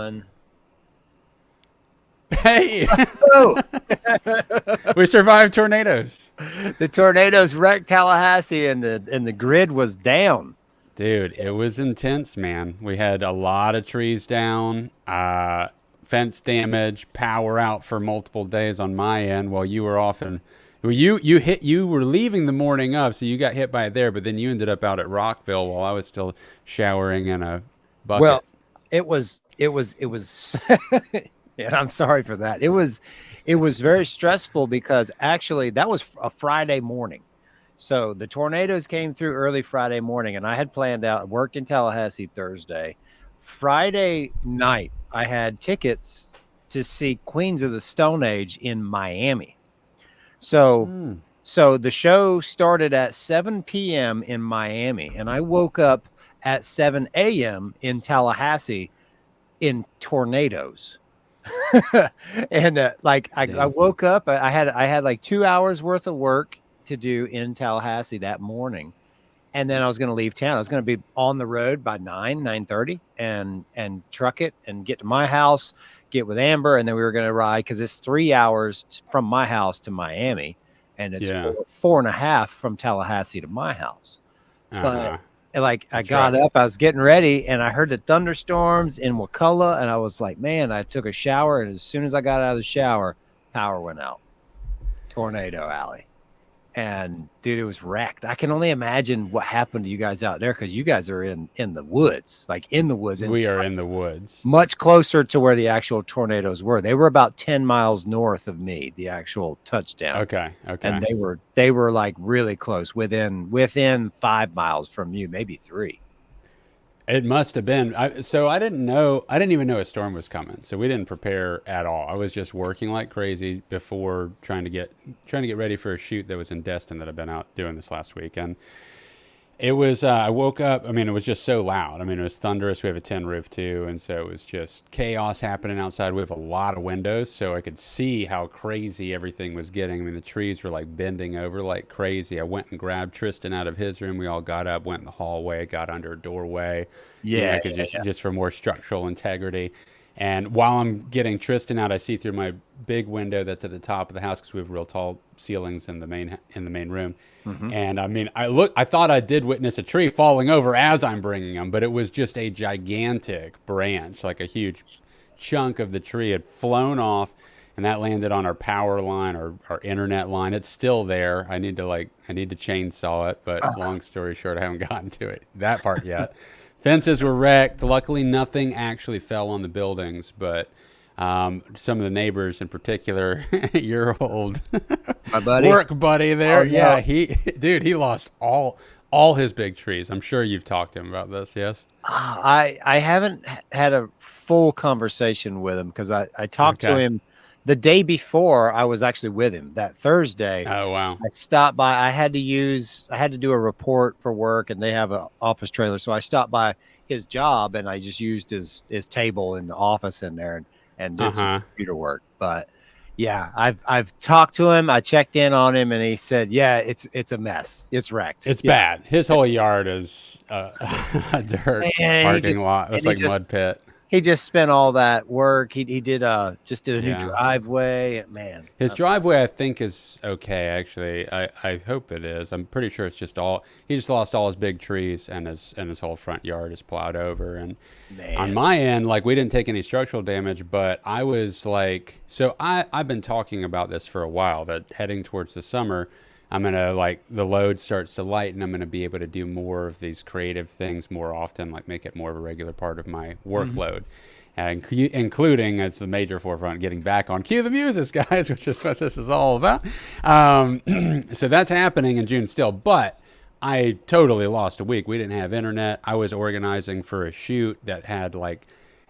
everyone. Hey, Oh, we survived tornadoes. the tornadoes wrecked Tallahassee, and the grid was down. Dude, it was intense, man. We had a lot of trees down, fence damage, power out for multiple days on my end while you were off in well, you were leaving the morning of, so you got hit by it there, but then you ended up out at Rockville while I was still showering in a Well, bucket. it was, and I'm sorry for that. It was very stressful because actually that was a Friday morning. So the tornadoes came through early Friday morning, and I had planned out, worked in Tallahassee Thursday. Friday night, I had tickets to see Queens of the Stone Age in Miami. So Mm. so the show started at 7 p.m. in Miami, and I woke up at 7 a.m. in Tallahassee in tornadoes. And like I Dang. woke up, I had like 2 hours worth of work to do in Tallahassee that morning, and then I was going to leave town. I was going to be on the road by 9:30, and truck it and get to my house, get with Amber, and then we were going to ride because it's 3 hours from my house to Miami, and it's Yeah. four and a half from Tallahassee to my house. But Uh-huh. like It's a I got trek. up, I was getting ready, and I heard the thunderstorms in Wakulla, and I was like, man, I took a shower, and as soon as I got out of the shower, power went out. Tornado alley. And dude, it was wrecked. I can only imagine what happened to you guys out there because you guys are in the woods, like in the woods, and We are in the woods. much closer to where the actual tornadoes were. They were about 10 miles north of me, the actual touchdown. Okay. Okay. And they were like really close, within 5 miles from you, maybe three. It must have been. So I didn't know. I didn't even know a storm was coming. So we didn't prepare at all. I was just working like crazy before trying to get ready for a shoot that was in Destin that I've been out doing this last week. And it was. I woke up. I mean, it was just so loud. I mean, it was thunderous. We have a tin roof too, and so it was just chaos happening outside. We have a lot of windows, so I could see how crazy everything was getting. I mean, the trees were like bending over like crazy. I went and grabbed Tristan out of his room. We all got up, went in the hallway, got under a doorway, Yeah, because yeah, yeah. just for more structural integrity. And while I'm getting Tristan out, I see through my big window that's at the top of the house because we have real tall ceilings in the main room. Hmm. And I mean, I thought I did witness a tree falling over as I'm bringing him, but it was just a gigantic branch, like a huge chunk of the tree had flown off, and that landed on our power line or our internet line. It's still there. I need to chainsaw it, but long story short, I haven't gotten to it that part yet. Fences were wrecked. Luckily, nothing actually fell on the buildings, but some of the neighbors, in particular, your old My buddy. work buddy Oh there, no. yeah, he lost all his big trees. I'm sure you've talked to him about this. Yes. I haven't had a full conversation with him because I talked to Okay. him the day before. I was actually with him that Thursday. Oh wow. I stopped by. I had to do a report for work, and they have an office trailer. So I stopped by his job, and I just used his table in the office in there, and Uh did some huh. computer work. But yeah, I've talked to him. I checked in on him, and he said, "Yeah, it's a mess. It's wrecked. It's Yeah, bad. His whole it's yard is a dirt and parking lot. and It's he like just mud pit. he just spent all that work. He did just did a new Yeah. driveway. Man, His driveway, I think, is okay. Actually, I hope it is. I'm pretty sure it's just all. He just lost all his big trees, and his whole front yard is plowed over. And on man. my end, like we didn't take any structural damage, but I was like, so I've been talking about this for a while. That heading towards the summer, I'm gonna like the load starts to lighten. I'm gonna be able to do more of these creative things more often, like make it more of a regular part of my Mhm. workload. Including as the major forefront, getting back on Cue the Muses, guys, which is what this is all about. Um, so that's happening in June still, but I totally lost a week. We didn't have internet. I was organizing for a shoot that had like,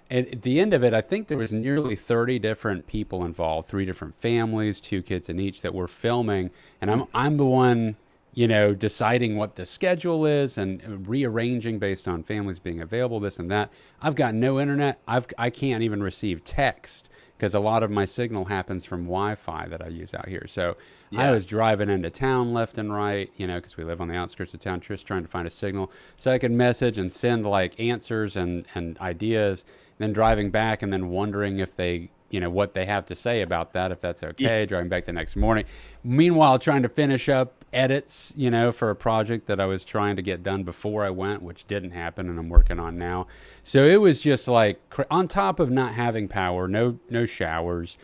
at the end of it, I think there was nearly 30 different people involved, three different families, two kids in each that were filming, and I'm the one, deciding what the schedule is and rearranging based on families being available, this and that. I've got no internet. I can't even receive text because a lot of my signal happens from Wi-Fi that I use out here. So I Yeah. was driving into town left and right, because we live on the outskirts of town, just trying to find a signal so I could message and send like answers and ideas, then driving back and then wondering if they, what they have to say about that, if that's Yeah. okay, driving back the next morning. Meanwhile, trying to finish up edits, for a project that I was trying to get done before I went, which didn't happen, and I'm working on now. So it was just like on top of not having power, no showers,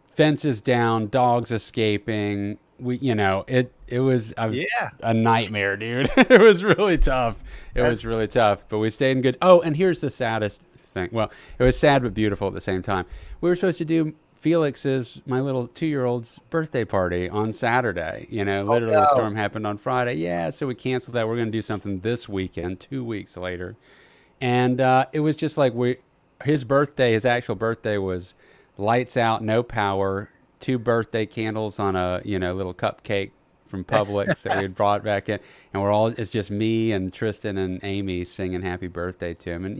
fences down, dogs escaping. It was Yeah. a nightmare, dude. It was really tough. It That's, was really tough, but we stayed in good. Oh, and here's the saddest thing. Well, it was sad but beautiful at the same time. We were supposed to do Felix's, my little 2-year-old's birthday party on Saturday. oh Literally the no. storm happened on Friday. Yeah, so we canceled that. We're going to do something this weekend, 2 weeks later. And it was just like his actual birthday was lights out, no power, 2 birthday candles on a, little cupcake from Publix that we had brought back in. And it's just me and Tristan and Amy singing happy birthday to him. And,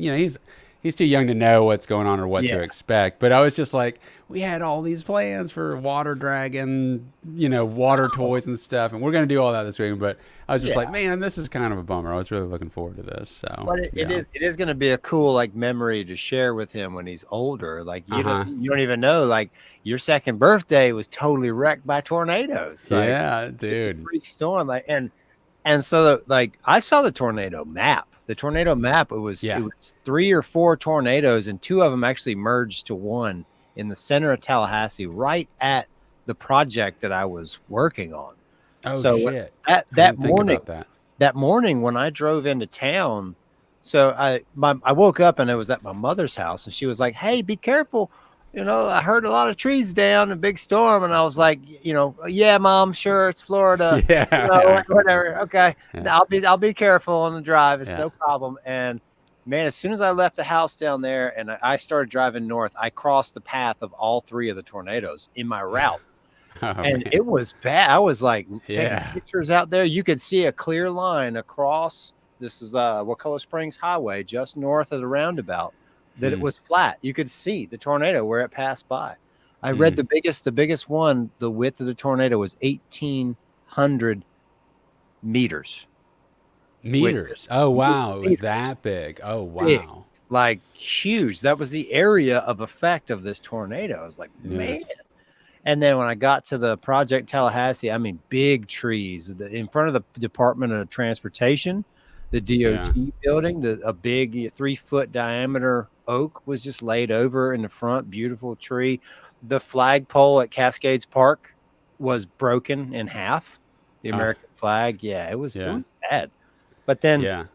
he's too young to know what's going on or what to Yeah. expect. But I was just like, we had all these plans for water dragon, water toys and stuff. And we're going to do all that this week. But I was just Yeah. like, man, this is kind of a bummer. I was really looking forward to this. So, But it is going to be a cool like memory to share with him when he's older. Like you don't even know, like your second birthday was totally wrecked by tornadoes. Like, Yeah, just a dude. freak storm. Like and so like I saw the tornado map. The tornado map, it was 3 or 4 tornadoes, and 2 of them actually merged to one in the center of Tallahassee, right at the project that I was working on. Oh, So shit. that morning, About that morning when I drove into town, so I woke up and it was at my mother's house, and she was like, "Hey, be careful. I heard a lot of trees down, a big storm." And I was like, "Yeah, Mom, sure, it's Florida. that. Yeah. Whatever. Okay, Yeah. I'll be careful on the drive. It's Yeah. no problem." And man, as soon as I left the house down there and I started driving north, I crossed the path of all 3 of the tornadoes in my route. Oh, And man. it was bad. I was like taking Yeah. pictures out there. You could see a clear line across. This is Wakulla Springs Highway, just north of the roundabout. That it was flat. You could see the tornado where it passed by. I read the biggest one. The width of the tornado was 1,800 meters. Meters. Oh, wow. It was that big. Oh, wow. Big. Like huge. That was the area of effect of this tornado. I was like, man. And then when I got to the project Tallahassee, I mean, big trees in front of the Department of Transportation, the DOT building, a big 3-foot diameter oak was just laid over in the front. Beautiful tree. The flagpole at Cascades Park was broken in half. The American flag. Yeah, it was bad. But then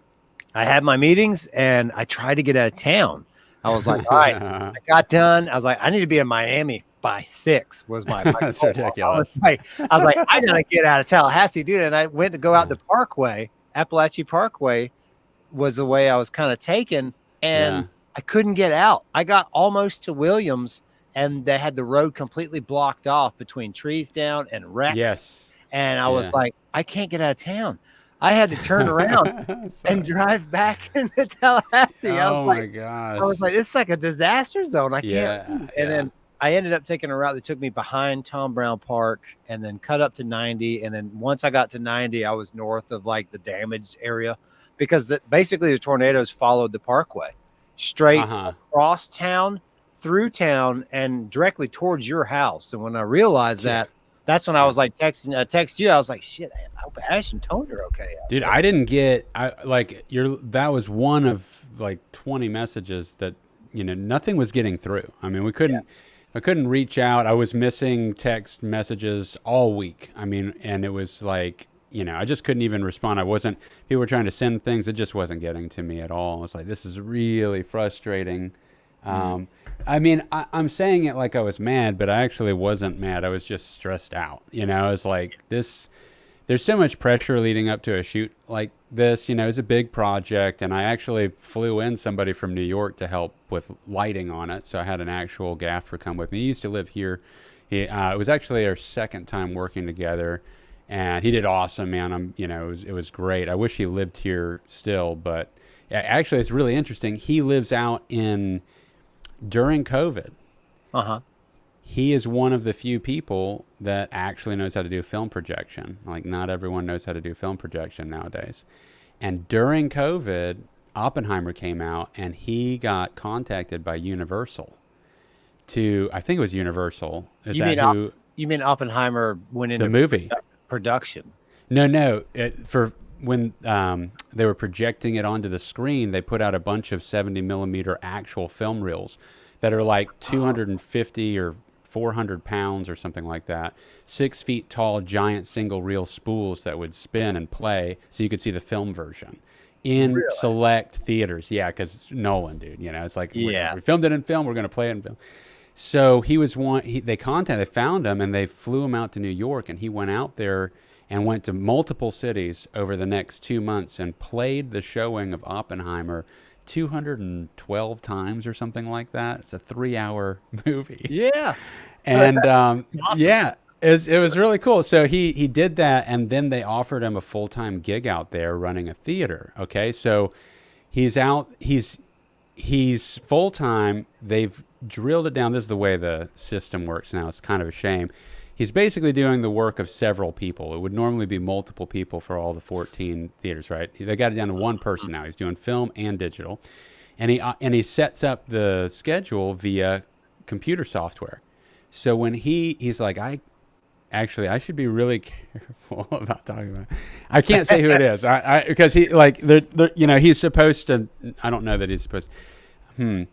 I had my meetings and I tried to get out of town. I was like, all right, I got done. I was like, I need to be in Miami by 6 was my That's goal. ridiculous. I was like, I gotta get out of Tallahassee, dude. And I went to go out the Parkway. Appalachian Parkway was the way I was kind of taken, and I couldn't get out. I got almost to Williams, and they had the road completely blocked off between trees down and wrecks. Yes. And I was like, I can't get out of town. I had to turn around and drive back into Tallahassee. Oh my gosh. I was like, it's like a disaster zone. I can't. And then I ended up taking a route that took me behind Tom Brown Park and then cut up to 90. And then once I got to 90, I was north of like the damaged area because basically the tornadoes followed the parkway straight across town, through town, and directly towards your house. And when I realized that's when I was like text you. I was like, shit, I hope Ash and Tony are okay. Dude, I didn't get that was one of like 20 messages that nothing was getting through. I mean, I couldn't reach out. I was missing text messages all week. I mean, and it was like, I just couldn't even respond. People were trying to send things. It just wasn't getting to me at all. It's like, this is really frustrating. I mean, I'm saying it like I was mad, but I actually wasn't mad. I was just stressed out. I was like, there's so much pressure leading up to a shoot like this. It's a big project, and I actually flew in somebody from New York to help with lighting on it. So I had an actual gaffer come with me. He used to live here. It was actually our second time working together, and he did awesome, man. It was great. I wish he lived here still, but actually, it's really interesting. He lives out during COVID. Uh-huh. He is one of the few people that actually knows how to do film projection. Like, not everyone knows how to do film projection nowadays. And during COVID, Oppenheimer came out, and he got contacted by Universal to, I think it was Universal. Is You that mean who? you mean Oppenheimer went The into movie. production? No. For when they were projecting it onto the screen, they put out a bunch of 70 millimeter actual film reels that are like 250 or 400 pounds or something like that. 6 feet tall, giant single reel spools that would spin and play, so you could see the film version in Really? select theaters. Yeah, because Nolan, dude, it's like Yeah. we filmed it in film. We're gonna play it in film. So he was one. They found him, and they flew him out to New York, and he went out there and went to multiple cities over the next 2 months and played the showing of Oppenheimer 212 times or something like that. It's a 3-hour movie. Yeah. And Awesome. yeah, it was really cool. So he did that, and then they offered him a full-time gig out there running a theater. Okay, so he's out. He's full-time. They've drilled it down. This is the way the system works now. It's kind of a shame. He's basically doing the work of several people. It would normally be multiple people for all the 14 theaters, right? They got it down to one person now. He's doing film and digital, and he sets up the schedule via computer software. So when he's like, I should be really careful about talking about it. I can't say who it is. Because he like he's supposed to. I don't know that he's supposed to.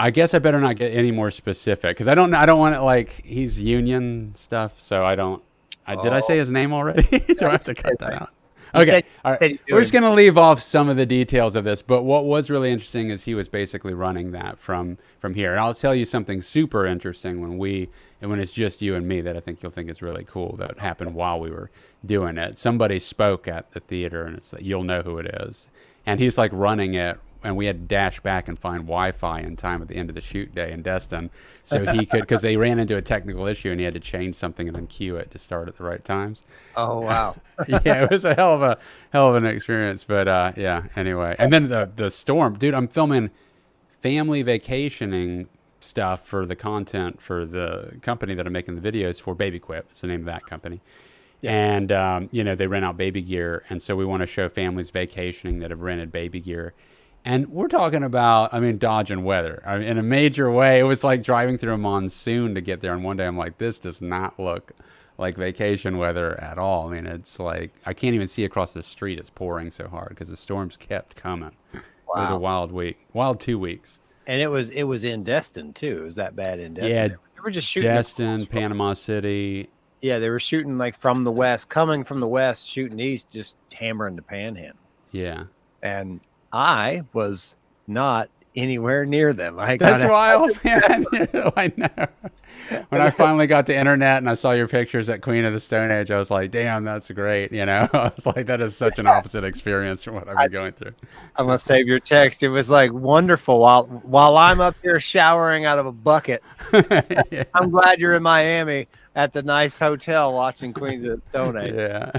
I guess I better not get any more specific because I don't want it like he's union stuff. So I don't. Did I say his name already? Do I have to cut that out? Okay. All right. We're just going to leave off some of the details of this. But what was really interesting is he was basically running that from here. And I'll tell you something super interesting when it's just you and me that I think you'll think is really cool that happened while we were doing it. Somebody spoke at the theater, and it's like, you'll know who it is. And he's like running it. And we had to dash back and find Wi-Fi in time at the end of the shoot day in Destin, so he could, because they ran into a technical issue and he had to change something and then cue it to start at the right times. Oh wow. Yeah, it was a hell of an experience. But yeah, anyway, and then the storm, dude. I'm filming family vacationing stuff for the content for the company that I'm making the videos for. Baby Quip, it's the name of that company. Yeah. And they rent out baby gear, and so we want to show families vacationing that have rented baby gear. And we're talking about, dodging weather. In a major way. It was like driving through a monsoon to get there. And one day I'm like, this does not look like vacation weather at all. It's like, I can't even see across the street. It's pouring so hard because the storms kept coming. Wow. It was a wild 2 weeks. And it was in Destin too. It was that bad in Destin. Yeah, they were just shooting Destin, Panama City. Yeah, they were shooting like from the west, coming from the west, shooting east, just hammering the Panhandle. Yeah. And I was not anywhere near them. That's wild, man. I know. When I finally got the internet and I saw your pictures at Queen of the Stone Age, I was like, damn, that's great. I was like, that is such an opposite experience from what I've been going through. I'm going to save your text. It was like wonderful while I'm up here showering out of a bucket. Yeah. I'm glad you're in Miami at the nice hotel watching Queens of the Stone Age. Yeah.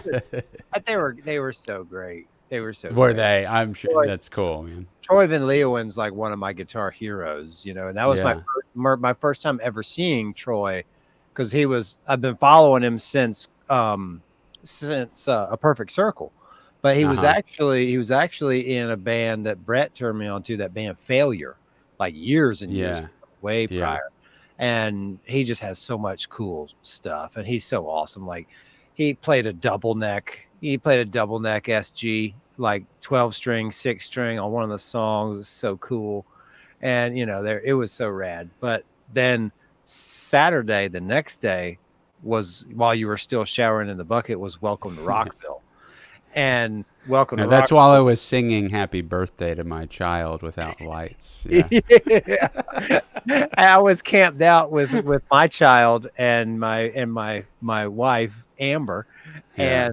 But they were so great. They were so Were great. they? I'm sure that's cool, man. Troy Van Leeuwen's like one of my guitar heroes, and that was my first time ever seeing Troy, because I've been following him since A Perfect Circle, but he was actually in a band that Brett turned me on to, that band Failure, like years and years ago, way prior, and he just has so much cool stuff, and he's so awesome. Like he played a double neck SG, like 12 string, 6 string on one of the songs. It's so cool. And, it was so rad. But then Saturday, the next day, was while you were still showering in the bucket, was Welcome to Rockville. And Welcome to Rockville. That's while I was singing Happy Birthday to my child without lights. Yeah. I was camped out with my child and my wife, Amber. Yeah.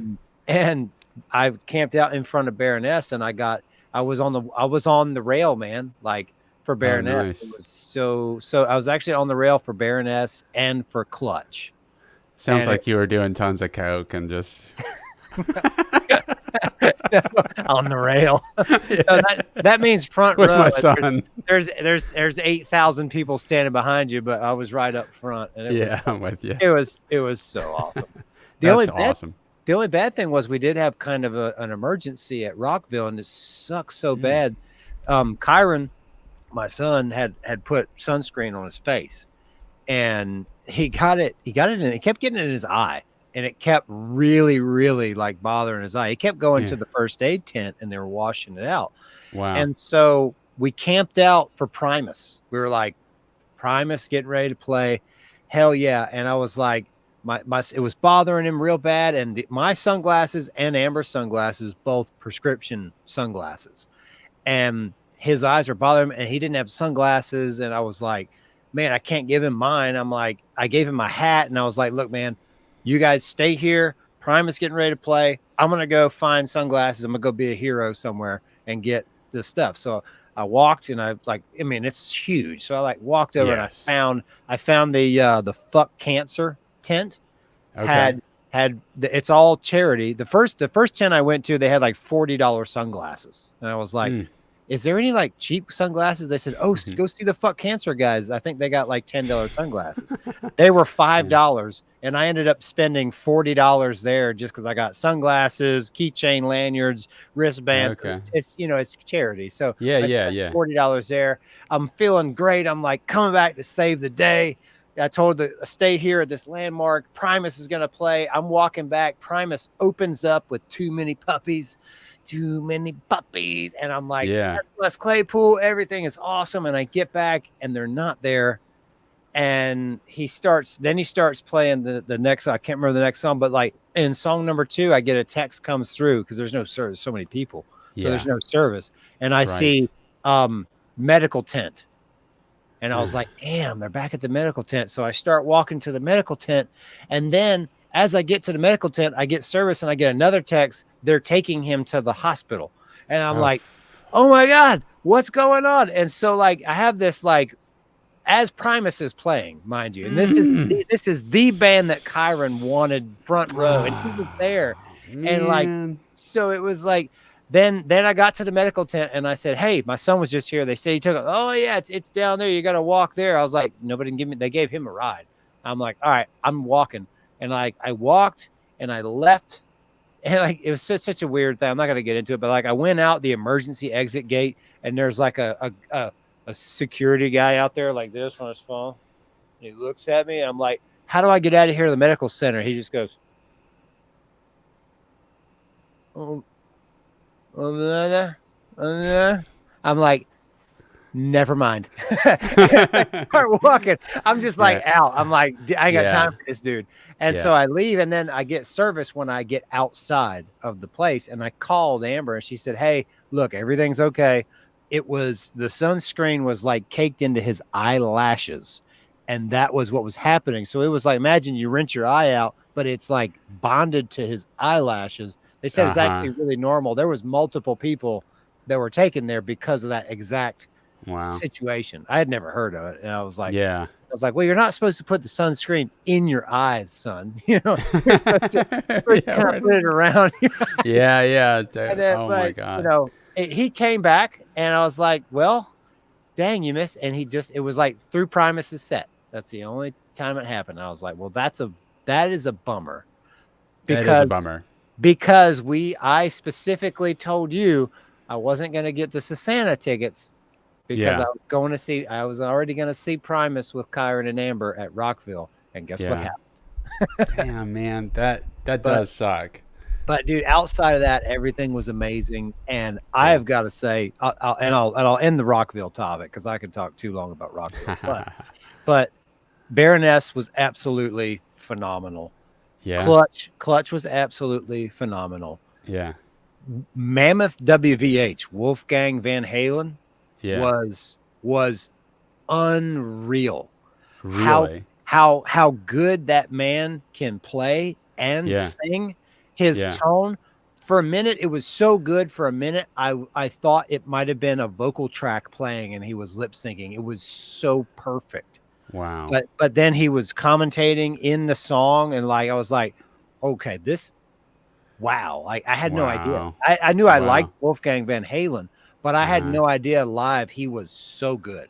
And I camped out in front of Baroness, and I was on the rail, man, like for Baroness. Oh, nice. It was so I was actually on the rail for Baroness and for Clutch. Sounds like you were doing tons of coke and just on the rail. Yeah. No, that means front With row. my son. There's 8,000 people standing behind you, but I was right up front, and Yeah, I'm with you. it was so awesome. That's awesome. The only bad thing was we did have kind of an emergency at Rockville, and it sucks so bad. Kyron, my son, had put sunscreen on his face, and he got it and it kept getting in his eye, and it kept really, really like bothering his eye. He kept going to the first aid tent, and they were washing it out. Wow. And so we camped out for Primus. We were like, Primus getting ready to play. Hell yeah. And I was like, it was bothering him real bad. And my sunglasses and Amber's sunglasses, both prescription sunglasses, and his eyes are bothering him, and he didn't have sunglasses. And I was like, man, I can't give him mine. I'm like, I gave him my hat, and I was like, look, man, you guys stay here. Primus getting ready to play. I'm going to go find sunglasses. I'm going to go be a hero somewhere and get this stuff. So I walked, and it's huge. So I walked over, and I found the Fuck Cancer tent. Okay. It's all charity. The first tent I went to, they had like $40 sunglasses, and I was like, is there any like cheap sunglasses? They said, go see the Fuck Cancer guys. I think they got like $10 sunglasses. They were $5, and I ended up spending $40 there just because I got sunglasses, keychain, lanyards, wristbands. Okay. It's charity. So yeah. $40 there. I'm feeling great. I'm like coming back to save the day. I told stay here at this landmark. Primus is going to play. I'm walking back. Primus opens up with too many puppies. And I'm like, Les Claypool, everything is awesome. And I get back, and they're not there. And he starts playing the next, I can't remember the next song, but like in song number 2, I get a text comes through because there's no service, so many people. So there's no service. And I see medical tent. And I was like, damn, they're back at the medical tent. So I start walking to the medical tent. And then as I get to the medical tent, I get service, and I get another text. They're taking him to the hospital. And I'm like, oh my God, what's going on? And so like, I have this like, as Primus is playing, mind you, and this is the band that Kyron wanted front row, and he was there. And like, so it was like, then I got to the medical tent, and I said, hey, my son was just here. They said he took it. Oh yeah, it's down there. You got to walk there. I was like, nobody can give me. They gave him a ride. I'm like, all right, I'm walking. And like, I walked, and I left, and like, it was such a weird thing. I'm not going to get into it, but like, I went out the emergency exit gate, and there's like a security guy out there like this on his phone. And he looks at me, and I'm like, how do I get out of here to the medical center? He just goes, I'm like, never mind. Start walking. I'm just like out. I'm like, I ain't got time for this dude. And so I leave, and then I get service when I get outside of the place. And I called Amber, and she said, hey, look, everything's okay. It was the sunscreen was like caked into his eyelashes, and that was what was happening. So it was like, imagine you rinse your eye out, but it's like bonded to his eyelashes. They said it's actually really normal. There was multiple people that were taken there because of that exact situation. I had never heard of it. And I was like, well, you're not supposed to put the sunscreen in your eyes, son. You're supposed to kind of put it around. My God. He came back, and I was like, well, dang, you missed. And it was like through Primus's set. That's the only time it happened. I was like, well, that is a bummer. Because I specifically told you I wasn't going to get the Sasana tickets because I was already going to see Primus with Kyron and Amber at Rockville. And guess what happened? Damn, man, that does suck. But dude, outside of that, everything was amazing. And I have got to say, I'll end the Rockville topic because I could talk too long about Rockville. But Baroness was absolutely phenomenal. Yeah. Clutch was absolutely phenomenal. Yeah. Mammoth WVH, Wolfgang Van Halen, was unreal. Really? How good that man can play and sing. His tone, for a minute, it was so good. For a minute, I thought it might have been a vocal track playing and he was lip syncing. It was so perfect. Wow. But then he was commentating in the song, and like I was like, okay, this wow, like I had no idea. Wow. I knew I liked Wow. Wolfgang Van Halen, but I had Uh-huh. no idea live he was so good.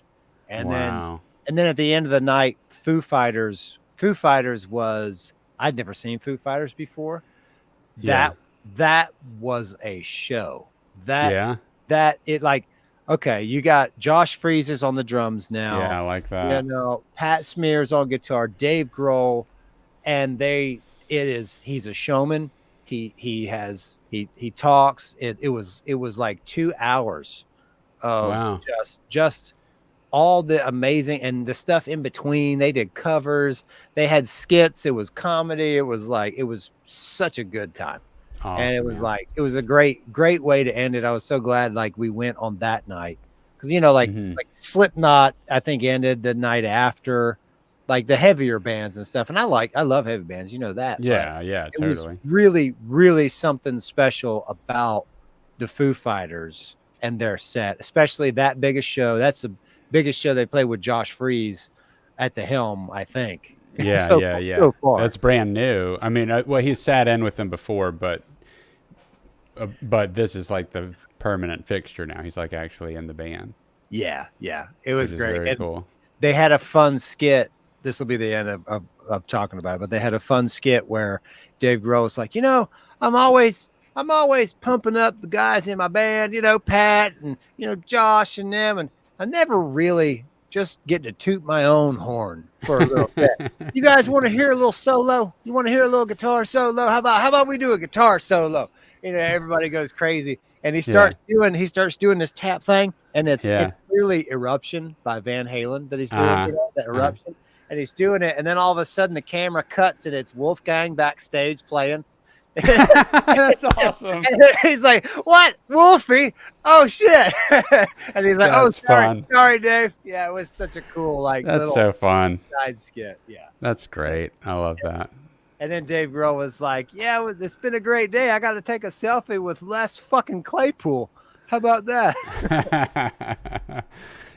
And then Wow. at the end of the night, Foo Fighters was, I'd never seen Foo Fighters before. Yeah. That was a show. That Yeah. that it like okay, you got Josh Freeze's on the drums Yeah, now, I like that. Pat Smear's on guitar, Dave Grohl, and he's a showman. He talks. It was like 2 hours of Wow. just all the amazing and the stuff in between. They did covers, they had skits, it was comedy, it was such a good time. And it Awesome, was man. like it was a great way to end it. I was so glad like we went on that night because Hmm. like Slipknot I think ended the night after, like the heavier bands and stuff. And I love heavy bands, that, but Yeah, yeah, it was totally. really something special about the Foo Fighters and their set, especially that biggest show. That's the biggest show they played with Josh Freeze at the helm, I think. Yeah, so yeah, yeah. so far. That's brand new. I mean, well, he's sat in with them before, but this is like the permanent fixture now. He's like actually in the band, Yeah, it which was is great. very And cool. they had a fun skit. This will be the end of talking about it, but they had a fun skit where Dave Grohl was like, I'm always pumping up the guys in my band, Pat and Josh and them, and I never really just get to toot my own horn for a little bit. You guys want to hear a little solo? You want to hear a little guitar solo? How about we do a guitar solo? Everybody goes crazy, and Yeah, he starts doing this tap thing, and it's yeah. clearly Eruption by Van Halen that he's doing, Uh-huh. that Uh-huh. Eruption, and he's doing it, and then all of a sudden the camera cuts and it's Wolfgang backstage playing. That's awesome. And he's like, "What, Wolfie? Oh shit!" And he's like, "Oh, That's fun. sorry, Dave." Yeah, it was such a cool like That's little so fun. side skit. Yeah. That's great. I love that. And then Dave Grohl was like, "Yeah, it's been a great day. I got to take a selfie with Les fucking Claypool. How about that?"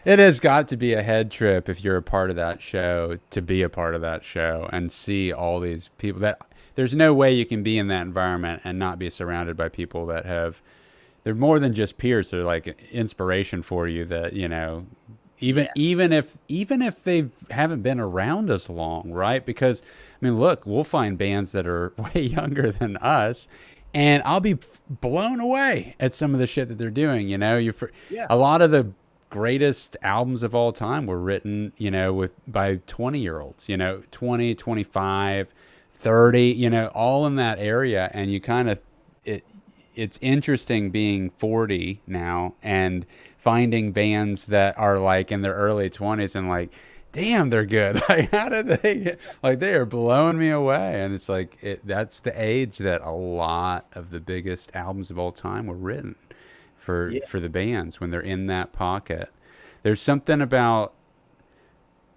It has got to be a head trip if you're a part of that show to be a part of that show and see all these people that there's no way you can be in that environment and not be surrounded by people that have they're more than just peers. They're like inspiration for you that, even Yeah. even if they haven't been around as long, right? Because I mean, look, we'll find bands that are way younger than us, and I'll be blown away at some of the shit that they're doing. Yeah. A lot of the greatest albums of all time were written, by 20-year-olds, 20, 25, 30, all in that area, and you kind of it's interesting being 40 now and finding bands that are like in their early 20s and like, damn, they're good. Like, how did they get, like, they are blowing me away. And it's like, that's the age that a lot of the biggest albums of all time were written Yeah. for the bands when they're in that pocket. There's something about,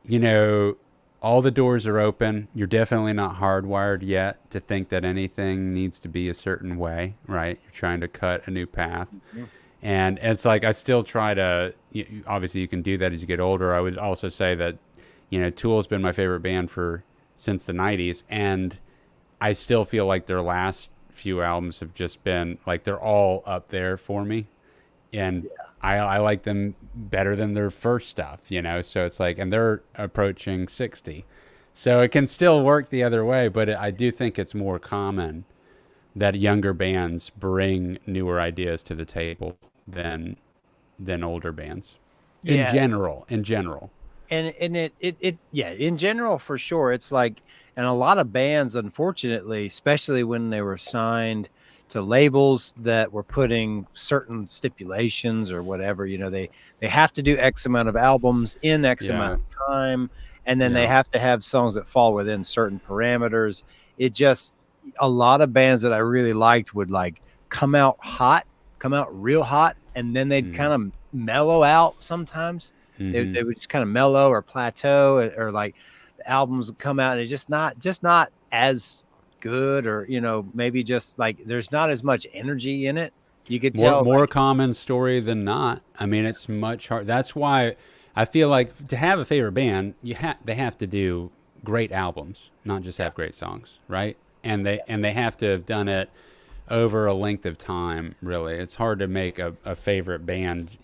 you know, all the doors are open. You're definitely not hardwired yet to think that anything needs to be a certain way, right? You're trying to cut a new path. Mhm. And it's like I still try to, obviously you can do that as you get older. I would also say that, Tool's been my favorite band since the 90s. And I still feel like their last few albums have just been like they're all up there for me. And I like them better than their first stuff, So it's like, and they're approaching 60. So it can still work the other way, but I do think it's more common that younger bands bring newer ideas to the table than older bands. In Yeah. general, in general. And it yeah, in general for sure. It's like, and a lot of bands, unfortunately, especially when they were signed to labels that were putting certain stipulations or whatever, they have to do X amount of albums in X amount Yeah. of time, and then they Yeah. have to have songs that fall within certain parameters. It just, a lot of bands that I really liked would like come out hot, come out real hot, and then they'd Mm. kind of mellow out sometimes. They, Hmm. they would just kind of mellow or plateau, or like the albums would come out and it's just not as good, or maybe just like there's not as much energy in it. You could More tell more like, common story than not. I mean, it's much hard. That's why I feel like to have a favorite band, they have to do great albums, not just have great songs, right? And they have to have done it over a length of time, really. It's hard to make a favorite band,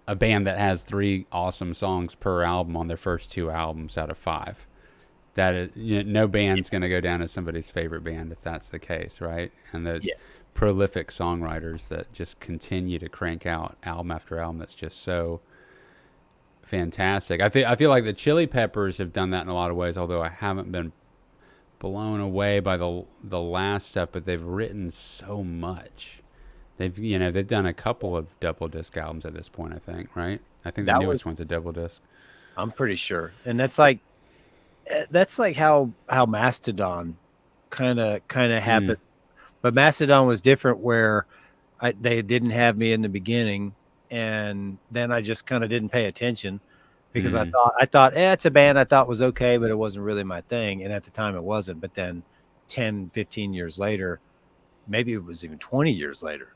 a band that has 3 awesome songs per album on their first 2 albums out of 5. That is, no band's going to go down as somebody's favorite band if that's the case, right? And those Yeah. prolific songwriters that just continue to crank out album after album that's just so fantastic. I feel like the Chili Peppers have done that in a lot of ways, although I haven't been blown away by the last stuff, but they've written so much. They've done a couple of double disc albums at this point, I think, right? I think the newest one's a double disc. I'm pretty sure. And that's like how Mastodon kind of happened. But Mastodon was different where they didn't have me in the beginning, and then I just kind of didn't pay attention because I thought it's a band I thought was okay, but it wasn't really my thing. And at the time it wasn't. But then 10, 15 years later, maybe it was even 20 years later,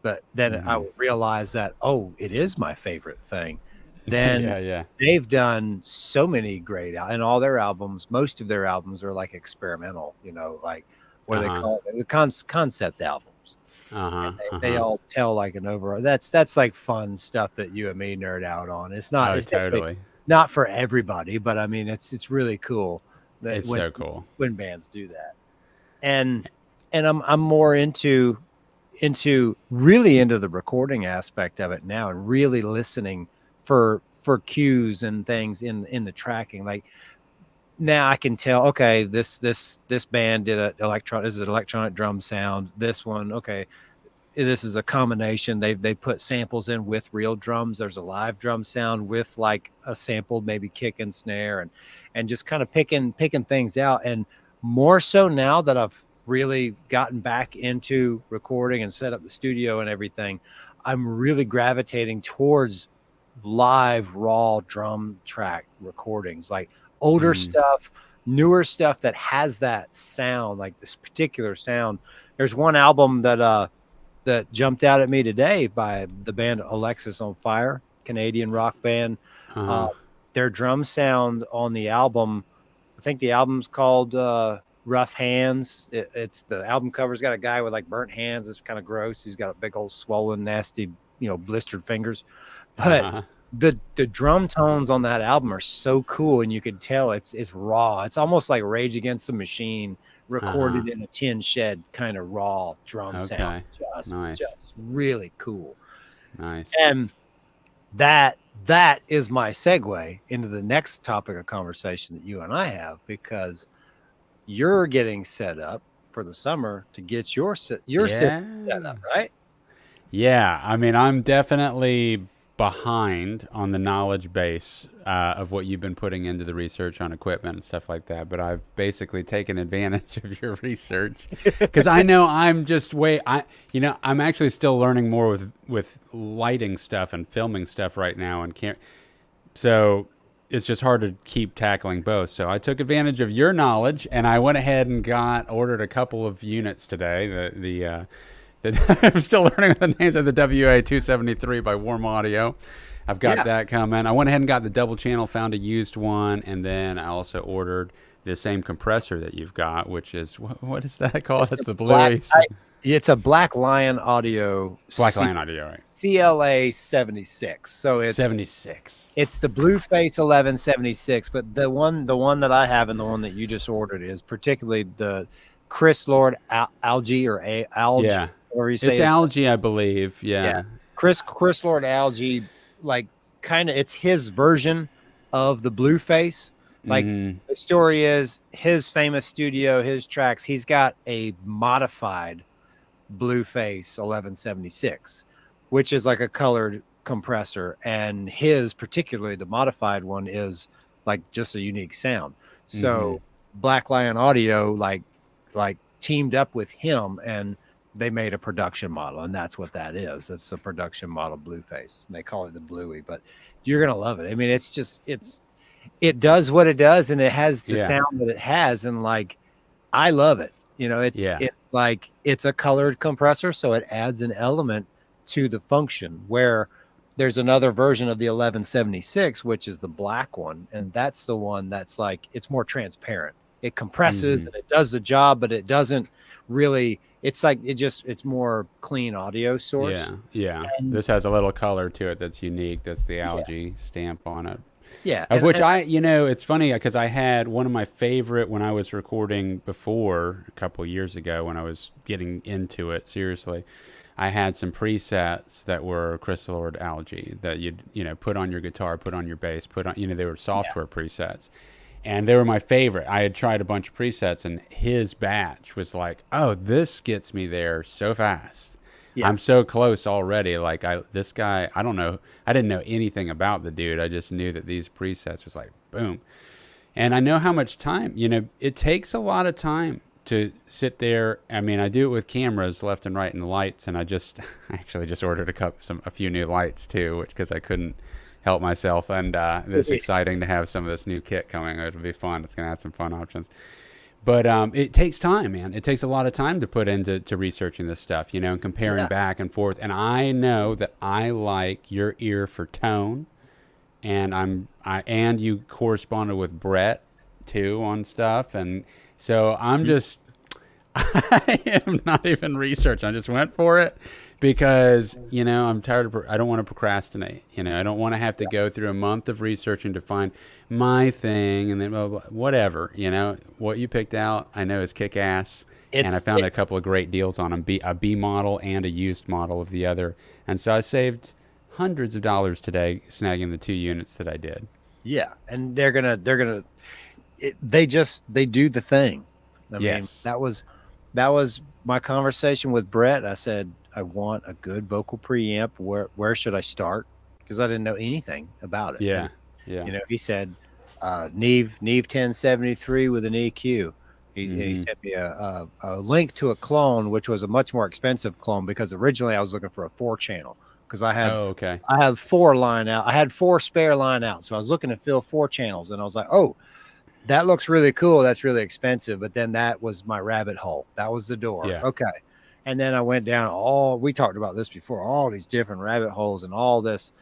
but then I realized that, it is my favorite thing. Then they've done so many great, and all their albums, most of their albums are like experimental, like what they call it, the concept albums. They all tell like an overall. That's like fun stuff that you and me nerd out on. It's not it's totally not for everybody, but I mean it's really cool. It's so cool when bands do that, and I'm more into really into the recording aspect of it now, and really listening for cues and things in the tracking. Like now I can tell, okay, this band did this is an electronic drum sound. This one, okay, this is a combination. They put samples in with real drums. There's a live drum sound with like a sampled maybe kick and snare, and just kind of picking things out. And more so now that I've really gotten back into recording and set up the studio and everything, I'm really gravitating towards live raw drum track recordings, like older stuff, newer stuff that has that sound, like this particular sound. There's one album that jumped out at me today by the band Alexis on Fire, Canadian rock band. Their drum sound on the album, I think the album's called Rough Hands. It's the album cover's got a guy with like burnt hands. It's kind of gross. He's got a big old swollen, nasty, blistered fingers. But the drum tones on that album are so cool, and you can tell it's raw. It's almost like Rage Against the Machine recorded in a tin shed, kind of raw drum sound. Just really cool. Nice. And that is my segue into the next topic of conversation that you and I have, because you're getting set up for the summer to get your set up, right? Yeah, I mean, I'm definitely behind on the knowledge base of what you've been putting into the research on equipment and stuff like that, but I've basically taken advantage of your research because I know I'm just I'm actually still learning more with lighting stuff and filming stuff right now, and so it's just hard to keep tackling both. So I took advantage of your knowledge, and I went ahead and ordered a couple of units today. I'm still learning the names of the WA-273 by Warm Audio. I've got that coming. I went ahead and got the double channel, found a used one, and then I also ordered the same compressor that you've got, which is, what is that called? It's the Bluey. It's a Black Lion Audio. Lion Audio, right? CLA 76. So it's 76. It's the Blueface 1176, but the one that I have and the one that you just ordered is particularly the Chris Lord Algae or Algae. Yeah. It's Algae, I believe. Yeah. Chris Lord Algae, like kind of, it's his version of the Blueface. Like the story is his famous studio, his tracks, he's got a modified Blueface 1176, which is like a colored compressor, and his, particularly the modified one, is like just a unique sound. So Black Lion Audio like teamed up with him, and they made a production model, and that's what that is. It's a production model Blueface, and they call it the Bluey. But you're gonna love it. I mean, it does what it does, and it has the sound that it has, and like I love it. It's like it's a colored compressor, so it adds an element to the function. Where there's another version of the 1176, which is the black one, and that's the one that's like it's more transparent. It compresses and it does the job, but it doesn't really. it's like it's more clean audio source. Yeah, yeah. And This has a little color to it that's unique. That's the yeah, algae stamp on it. yeah, Of which it's funny because I had one of my favorite when I was recording before a couple of years ago when I was getting into it seriously. I had some presets that were crystalloid algae that you'd, put on your guitar, put on your bass, put on, they were yeah, software presets. And they were my favorite. I had tried a bunch of presets, and his batch was like, "Oh, this gets me there so fast. yeah, I'm so close already." Like this guy, I don't know, I didn't know anything about the dude. I just knew that these presets was like, boom. And I know how much time, it takes a lot of time to sit there. I mean, I do it with cameras left and right and lights, and I actually just ordered a few new lights too, because I couldn't help myself. And it's exciting to have some of this new kit coming. It'll be fun. It's going to add some fun options. But it takes time, man. It takes a lot of time to put into researching this stuff, and comparing yeah. back and forth. And I know that I like your ear for tone, and and you corresponded with Brett too on stuff, and so I'm just I am not even researching. I just went for it because I'm tired of. I don't want to procrastinate. I don't want to have to go through a month of researching to find my thing, and then blah, blah, whatever. What you picked out, I know is kick ass, and I found a couple of great deals on them. A B model and a used model of the other, and so I saved hundreds of dollars today snagging the 2 units that I did. Yeah, and they do the thing. I mean, that was my conversation with Brett. I said, I want a good vocal preamp. Where should I start? Because I didn't know anything about it. Yeah, and, yeah. he said, Neve 1073 with an EQ. He Mm-hmm. sent me a link to a clone, which was a much more expensive clone because originally I was looking for a 4-channel because I had 4 line out. I had 4 spare line out, so I was looking to fill 4 channels, and I was like, oh, that looks really cool. That's really expensive. But then that was my rabbit hole. That was the door. Yeah. Okay. And then I went down we talked about this before, all these different rabbit holes, and all this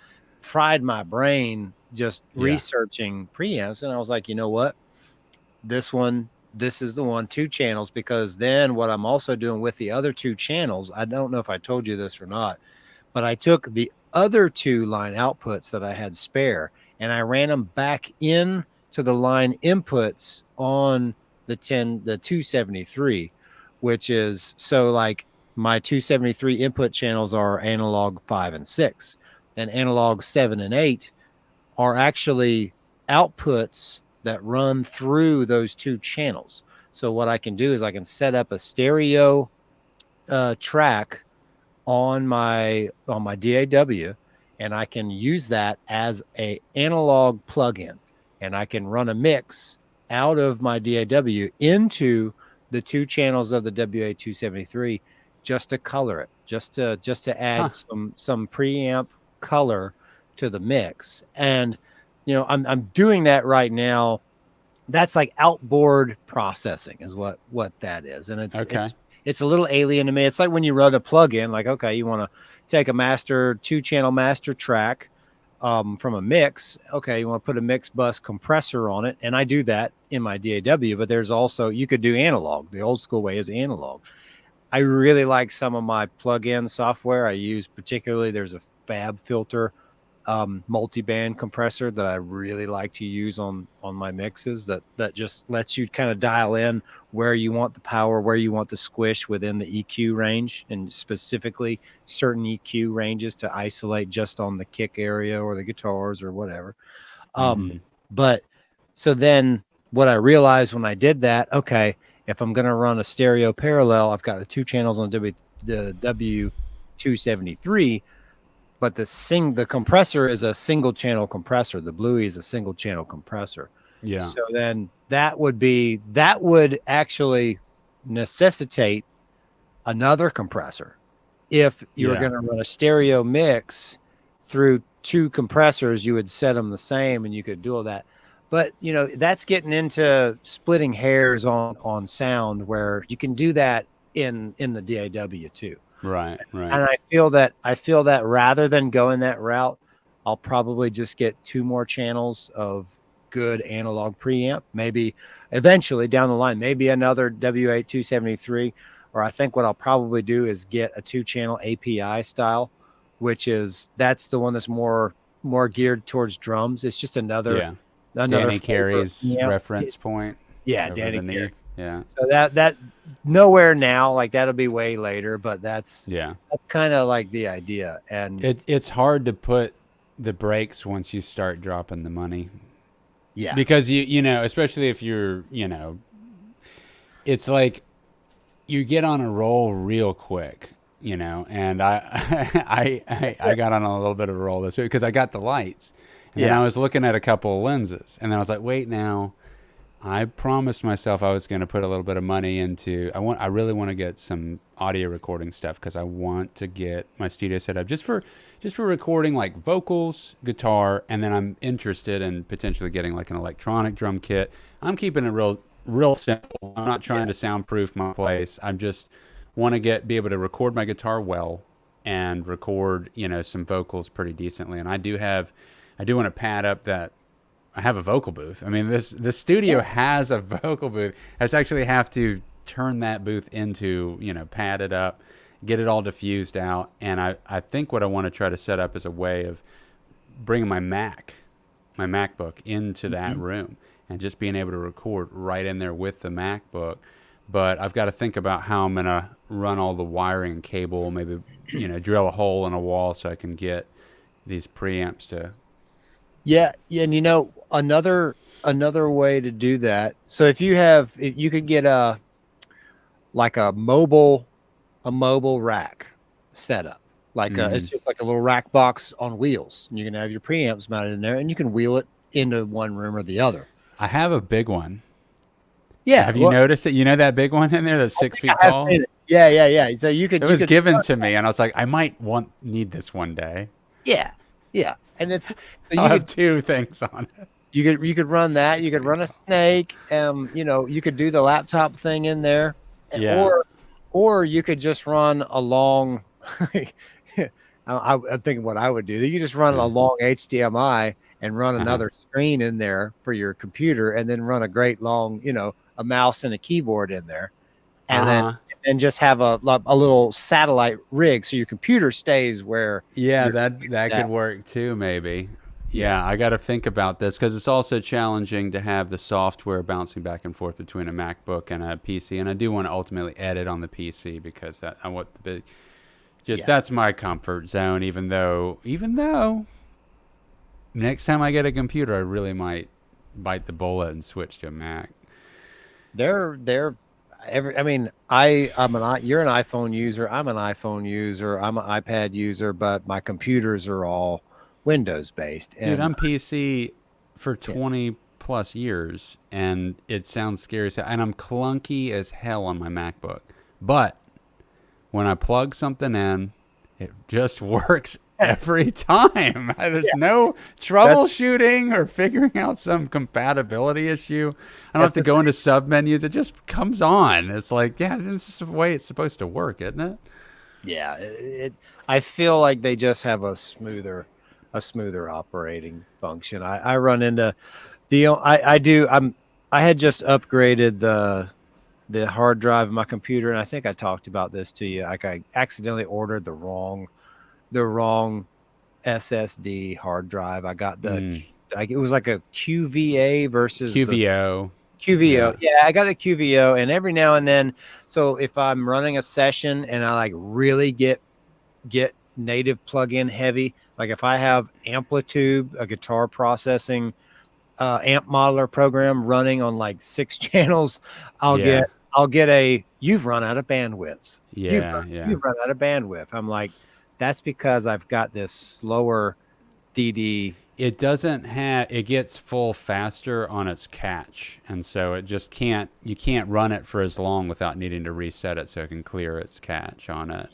fried my brain just researching preamps. And I was like, you know what? This is the one, 2 channels, because then what I'm also doing with the other 2 channels, I don't know if I told you this or not, but I took the other 2 line outputs that I had spare and I ran them back in to the line inputs on the 273, which is, so like my 273 input channels are analog 5 and 6, and analog 7 and 8 are actually outputs that run through those 2 channels. So what I can do is I can set up a stereo track on my DAW, and I can use that as a analog plugin, and I can run a mix out of my DAW into the 2 channels of the WA273 just to color it, just to add some preamp color to the mix. And I'm doing that right now. That's like outboard processing is what that is. And it's a little alien to me. It's like when you run a plugin, like, okay, you want to take a 2-channel master track from a mix. Okay, you want to put a mix bus compressor on it. And I do that in my DAW, but there's also, you could do analog. The old school way is analog. I really like some of my plugin software. I use particularly, there's a Fab Filter multi-band compressor that I really like to use on my mixes that just lets you kind of dial in where you want the power, where you want the squish within the EQ range, and specifically certain EQ ranges to isolate just on the kick area or the guitars or whatever. But so then what I realized when I did that, okay, if I'm going to run a stereo parallel, I've got the 2 channels on the W273, but the compressor is a single channel compressor. The Bluey is a single channel compressor. Yeah. So then that would actually necessitate another compressor. If you were going to run a stereo mix through 2 compressors, you would set them the same and you could do all that. But that's getting into splitting hairs on sound, where you can do that in the DAW too. Right. And I feel that rather than going that route, I'll probably just get 2 more channels of good analog preamp. Maybe eventually down the line, maybe another WA273 or I think what I'll probably do is get a 2-channel API style, that's the one that's more geared towards drums. It's just another Yeah. another Danny flavor. Carey's reference point Yeah, over Danny the Carey. knee. Yeah. So that nowhere now, like that'll be way later, but that's Yeah. kind of like the idea. And It's hard to put the brakes once you start dropping the money yeah, because you know, especially if you're, it's like you get on a roll real quick, and I got on a little bit of a roll this week because I got the lights, and then yeah, I was looking at a couple of lenses, and then I was like, wait, now I promised myself I was going to put a little bit of money into. I really want to get some audio recording stuff because I want to get my studio set up just for recording like vocals, guitar, and then I'm interested in potentially getting like an electronic drum kit. I'm keeping it real simple. I'm not trying to soundproof my place. I'm just want to be able to record my guitar well and record some vocals pretty decently. And I do want to pad up that. I have a vocal booth. I mean, the studio has a vocal booth. I just actually have to turn that booth into, pad it up, get it all diffused out. And I think what I want to try to set up is a way of bringing my MacBook into that room and just being able to record right in there with the MacBook. But I've got to think about how I'm going to run all the wiring and cable, maybe, drill a hole in a wall so I can get these preamps to. Yeah, and another way to do that. So if you could get a mobile rack setup, it's just like a little rack box on wheels. And you can have your preamps mounted in there, and you can wheel it into one room or the other. I have a big one. Yeah, have you noticed it? You know that big one in there that's 6 feet tall? Yeah. So it was given to me, and I was like, I might need this one day. Yeah. And it's so you have 2 things on it. You could run that. You could run a snake. You could do the laptop thing in there. Yeah. Or you could just run a long. I'm thinking what I would do. You just run a long HDMI and run another screen in there for your computer, and then run a great long, a mouse and a keyboard in there, and then just have a little satellite rig so your computer stays where. Yeah, that could work too, maybe. Yeah, I got to think about this because it's also challenging to have the software bouncing back and forth between a MacBook and a PC, and I do want to ultimately edit on the PC because I want the big. That's my comfort zone. Even though next time I get a computer, I really might bite the bullet and switch to a Mac. You're an iPhone user. I'm an iPhone user. I'm an iPad user, but my computers are all Windows based. Dude, I'm PC for 20 plus years, and it sounds scary. And I'm clunky as hell on my MacBook. But when I plug something in, it just works every time. There's no troubleshooting or figuring out some compatibility issue. I don't have to go into sub menus. It just comes on. It's like, this is the way it's supposed to work, isn't it? Yeah. I feel like they just have a smoother operating function. I run into I had just upgraded the hard drive of my computer, and I think I talked about this to you. Like I accidentally ordered the wrong SSD hard drive. I got it was like a QVA versus QVO. QVO. Yeah, I got the QVO, and every now and then, so if I'm running a session and I really get native plug-in heavy, like if I have Amplitude, a guitar processing amp modeler program running on 6 channels, I'll get a you've run out of bandwidth. You've run out of bandwidth. I'm like, that's because I've got this slower DD. It gets full faster on its catch, and so it just you can't run it for as long without needing to reset it so it can clear its catch on it.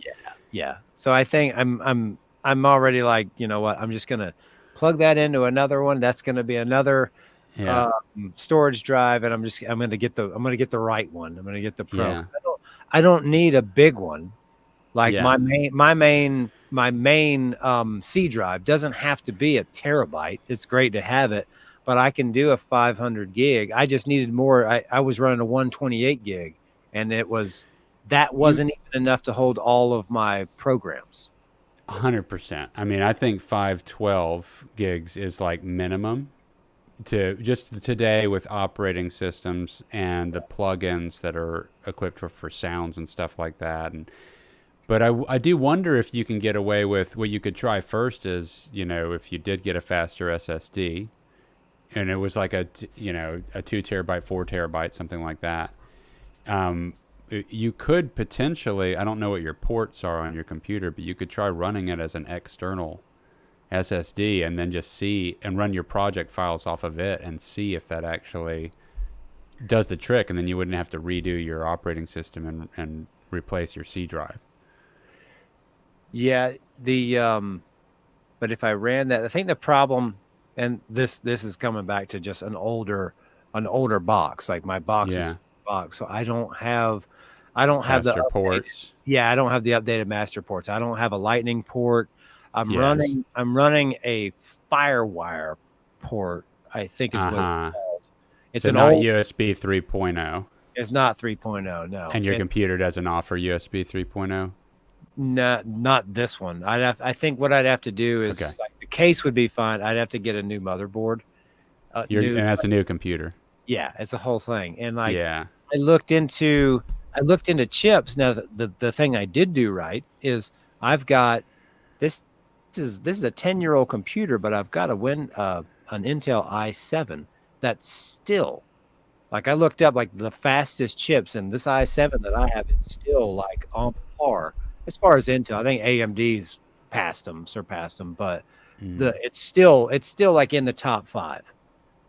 Yeah. So I think I'm already like, you know what, I'm just gonna plug that into another one. That's gonna be another storage drive, and I'm gonna get the right one. I'm gonna get the Pro. Yeah. I don't need a big one. My main C drive doesn't have to be a terabyte. It's great to have it, but I can do a 500 gig. I just needed more. I was running a 128 gig, and it was that wasn't even enough to hold all of my programs. 100%. I mean, I think 512 gigs is like minimum to just today with operating systems and the plugins that are equipped for sounds and stuff like that. And but I do wonder if you can get away with what you could try first is, if you did get a faster SSD and it was like a 2 terabyte, 4 terabyte, something like that. You could potentially, I don't know what your ports are on your computer, but you could try running it as an external SSD and then just see and run your project files off of it and see if that actually does the trick. And then you wouldn't have to redo your operating system and replace your C drive. Yeah, but if I ran that, I think the problem, and this is coming back to just an older box. Like my box is box, so I don't have the Master ports. I don't have the updated master ports. I don't have a lightning port. I'm running a Firewire port, I think is what it's called. It's so not USB 3.0. It's not 3.0, no. And your computer doesn't offer USB 3.0? Not this one. I think what I'd have to do is like the case would be fine. I'd have to get a new motherboard. And that's a new computer. Yeah, it's a whole thing. And I looked into chips. Now the thing I did do right is I've got this is a 10-year-old computer, but I've got an Intel i7 that's still, like, I looked up like the fastest chips, and this i7 that I have is still like on par as far as Intel. I think AMD's surpassed them, but it's still like in the top 5.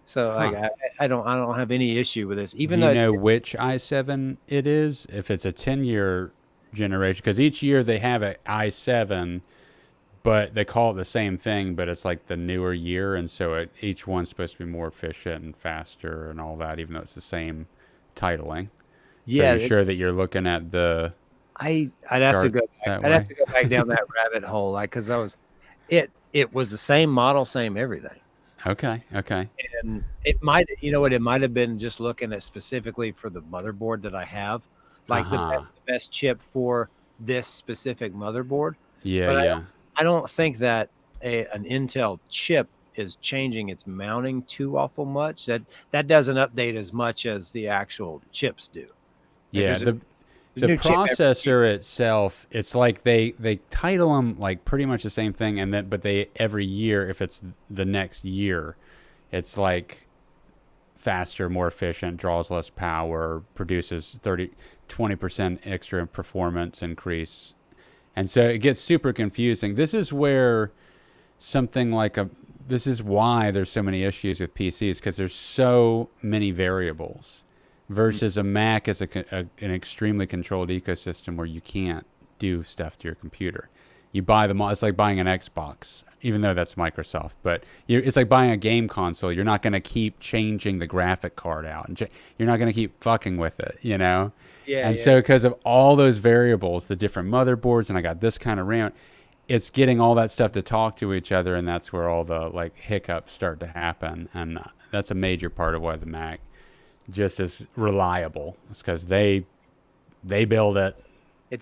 So like I don't have any issue with this. Even do you know which i7 it is? If it's a 10-year generation, because each year they have an i7, but they call it the same thing, but it's like the newer year, and so each one's supposed to be more efficient and faster and all that, even though it's the same titling. Yeah, so you're sure that you're looking at the I'd have to go back down that rabbit hole, like, because it was the same model, same everything. Okay. And it might have been just looking at specifically for the motherboard that I have, like the best chip for this specific motherboard. Yeah. I don't think that an Intel chip is changing its mounting too awful much. That doesn't update as much as the actual chips do. Yeah, the processor itself, it's like they title them like pretty much the same thing, but they every year, if it's the next year, it's like faster, more efficient, draws less power, produces 20% extra performance increase. And so it gets super confusing. This is where this is why there's so many issues with PCs, because there's so many variables versus a Mac is an extremely controlled ecosystem where you can't do stuff to your computer. You buy them all. It's like buying an Xbox, even though that's Microsoft. But it's like buying a game console. You're not going to keep changing the graphic card out. And you're not going to keep fucking with it, Yeah. And so because of all those variables, the different motherboards, and I got this kind of RAM, it's getting all that stuff to talk to each other, and that's where all the like hiccups start to happen. And that's a major part of why the Mac just is reliable. It's because they build it.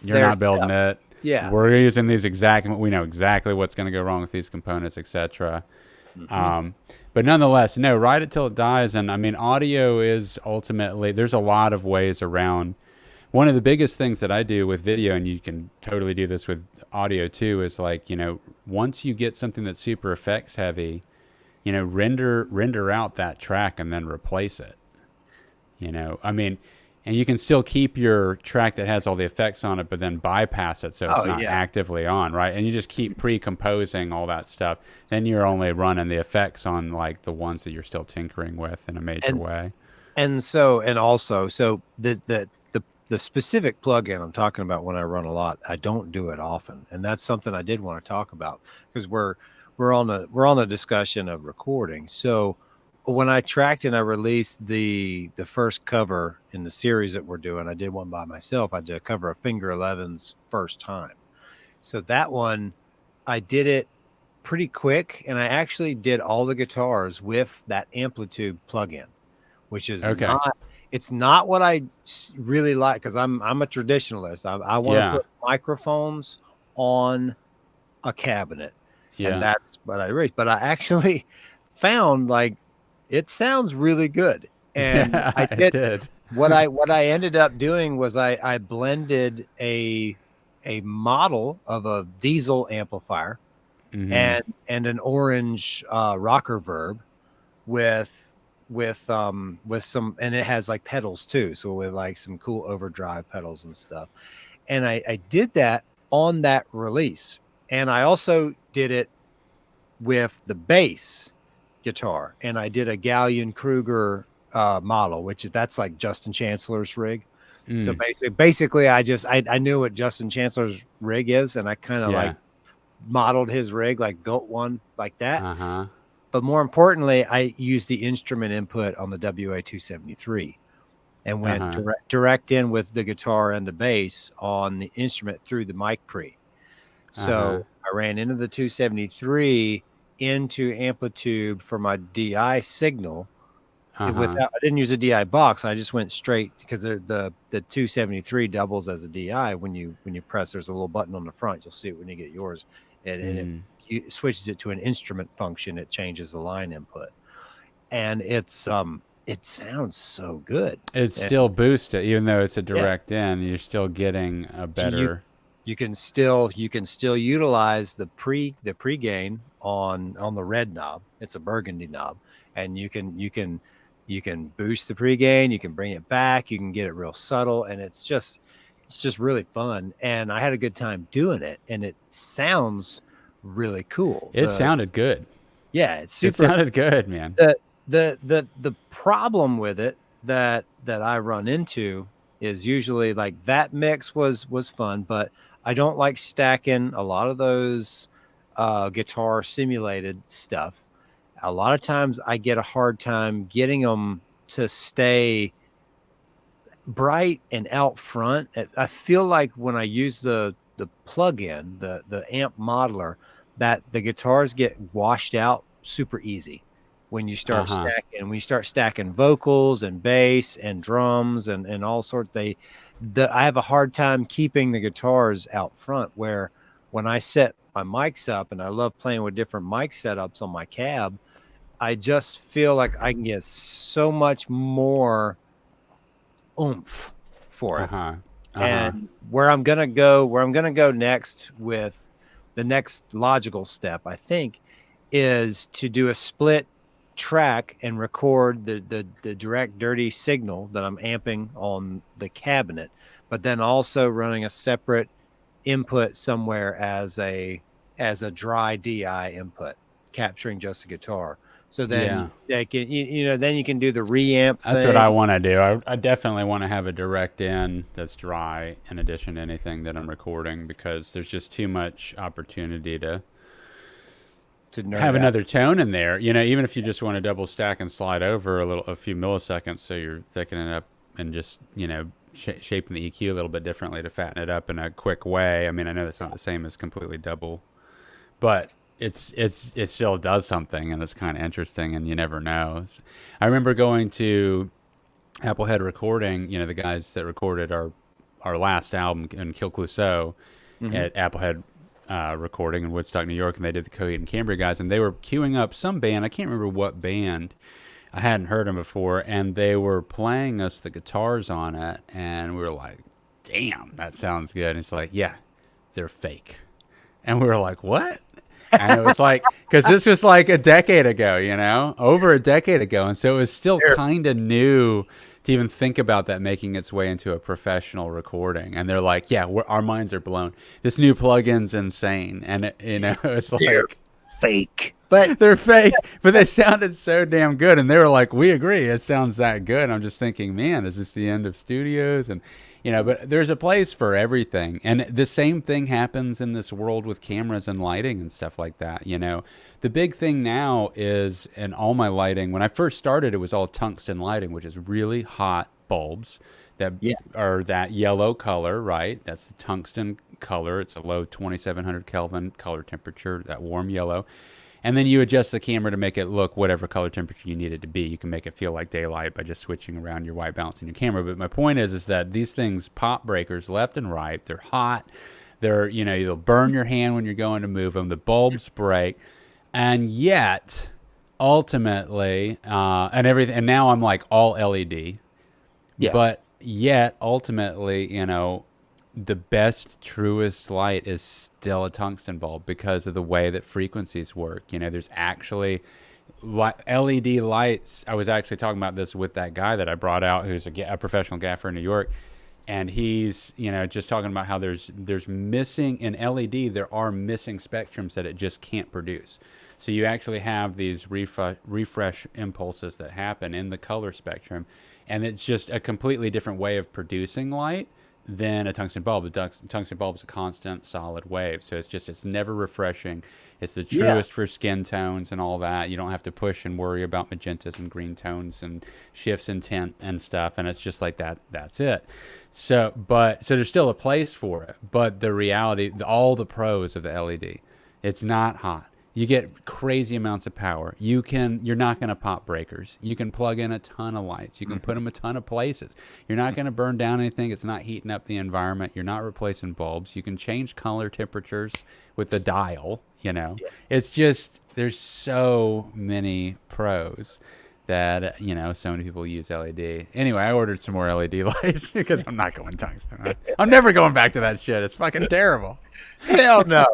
You're not building it. Yeah, we're using these we know exactly what's going to go wrong with these components, etc. But nonetheless, no, ride it till it dies. And I mean, audio is ultimately, there's a lot of ways around. One of the biggest things that I do with video, and you can totally do this with audio too, is like, once you get something that's super effects heavy, render out that track and then replace it. I mean, and you can still keep your track that has all the effects on it, but then bypass it so it's not actively on, right? And you just keep pre-composing all that stuff. Then you're only running the effects on like the ones that you're still tinkering with in a major way. And also the specific plugin I'm talking about when I run a lot, I don't do it often, and that's something I did want to talk about because we're on the discussion of recording. So when I tracked and I released the first cover in the series that we're doing, I did one by myself. I did a cover of Finger 11's First Time. So that one, I did it pretty quick, and I actually did all the guitars with that Amplitude plugin, which is It's not what I really like because I'm a traditionalist. I want to Yeah. put microphones on a cabinet, and Yeah. that's what I raised. But I actually found like it sounds really good, and Yeah, I it did did. what I ended up doing was I blended a model of a diesel amplifier Hmm. and an orange rocker verb with with some, and it has like pedals too, so with like some cool overdrive pedals and stuff. And I did that on that release, and I also did it with the bass guitar, and I did a Gallion Kruger model, which that's like Justin Chancellor's rig. So Mm. basically I knew what Justin Chancellor's rig is, and I kind of Yeah. like modeled his rig, like built one like that. Uh-huh. But more importantly, I used the instrument input on the WA-273 and went Uh-huh. direct in with the guitar and the bass on the instrument through the mic pre. Uh-huh. So I ran into the 273 into amplitude for my DI signal. Uh-huh. Without, I didn't use a DI box. I just went straight because the 273 doubles as a DI. When you press, there's a little button on the front. You'll see it when you get yours, and Mm. it switches it to an instrument function. It changes the line input, and it sounds so good. It's And still boosted, even though it's a yeah, direct in, you're still getting a you better. you can still utilize the pre gain on the red knob. It's a burgundy knob, and you can boost the pre gain. You can bring it back. You can get it real subtle, and it's just really fun. And I had a good time doing it, and it sounds really cool. It sounded good. Yeah, it's It super. sounded good, man. The problem with it that I run into is usually like that mix was fun, but I don't like stacking a lot of those guitar simulated stuff. A lot of times I get a hard time getting them to stay bright and out front. I feel like when I use the plug-in, the amp modeler, that the guitars get washed out super easy Uh-huh. when you start stacking vocals and bass and drums and all sorts. I have a hard time keeping the guitars out front, where when I set my mics up, and I love playing with different mic setups on my cab, I just feel like I can get so much more oomph for it. Uh-huh. Uh-huh. And where I'm gonna go next with the next logical step, I think, is to do a split track and record the direct dirty signal that I'm amping on the cabinet, but then also running a separate input somewhere as a dry DI input, capturing just the guitar. So then Yeah. they can you know then you can do the reamp That's what I thing. want to do. I definitely want to have a direct in that's dry in addition to anything that I'm recording, because there's just too much opportunity to To nerd have out. another tone in there. Even if you just want to double stack and slide over a few milliseconds, so you're thickening it up and just shaping the EQ a little bit differently to fatten it up in a quick way. I mean, I know that's not the same as completely double, but it still does something, and it's kind of interesting, and you never know. I remember going to Applehead Recording, the guys that recorded our last album in Kill Clouseau Mhm. at Applehead Recording in Woodstock, New York, and they did the Coheed and Cambria guys, and they were queuing up some band. I can't remember what band. I hadn't heard them before, and they were playing us the guitars on it, and we were like, "Damn, that sounds good." And it's like, "Yeah, they're fake," and we were like, "What?" And it was like, because this was like a decade ago, over a decade ago. And so it was still They're kind of new to even think about that making its way into a professional recording. And they're like, yeah, our minds are blown. This new plugin's insane. And, it's they're like, fake. But they're fake, but they sounded so damn good. And they were like, we agree, it sounds that good. I'm just thinking, man, is this the end of studios? And, but there's a place for everything. And the same thing happens in this world with cameras and lighting and stuff like that. The big thing now is, in all my lighting, when I first started, it was all tungsten lighting, which is really hot bulbs that yeah, are that yellow color, right? That's the tungsten color. It's a low 2700 Kelvin color temperature, that warm yellow. And then you adjust the camera to make it look whatever color temperature you need it to be. You can make it feel like daylight by just switching around your white balance in your camera. But my point is that these things pop breakers left and right. They're hot. They're, you'll burn your hand when you're going to move them. The bulbs break. And yet, ultimately, and everything, and now I'm like all LED. Yeah. But yet, ultimately, the best, truest light is still a tungsten bulb because of the way that frequencies work. There's actually LED lights. I was actually talking about this with that guy that I brought out who's a professional gaffer in New York. And he's, just talking about how there's missing in LED, there are missing spectrums that it just can't produce. So you actually have these refresh impulses that happen in the color spectrum. And it's just a completely different way of producing light than a tungsten bulb. A tungsten bulb is a constant solid wave. So it's never refreshing. It's the truest for skin tones and all that. You don't have to push and worry about magentas and green tones and shifts in tint and stuff. And it's just like that. That's it. So there's still a place for it. But the reality, all the pros of the LED, it's not hot. You get crazy amounts of power. You're not going to pop breakers. You can plug in a ton of lights. You can put them a ton of places. You're not going to burn down anything. It's not heating up the environment. You're not replacing bulbs. You can change color temperatures with the dial, It's just, there's so many pros that, so many people use LED. Anyway, I ordered some more LED lights because I'm not going tungsten. I'm never going back to that shit. It's fucking terrible. Hell no.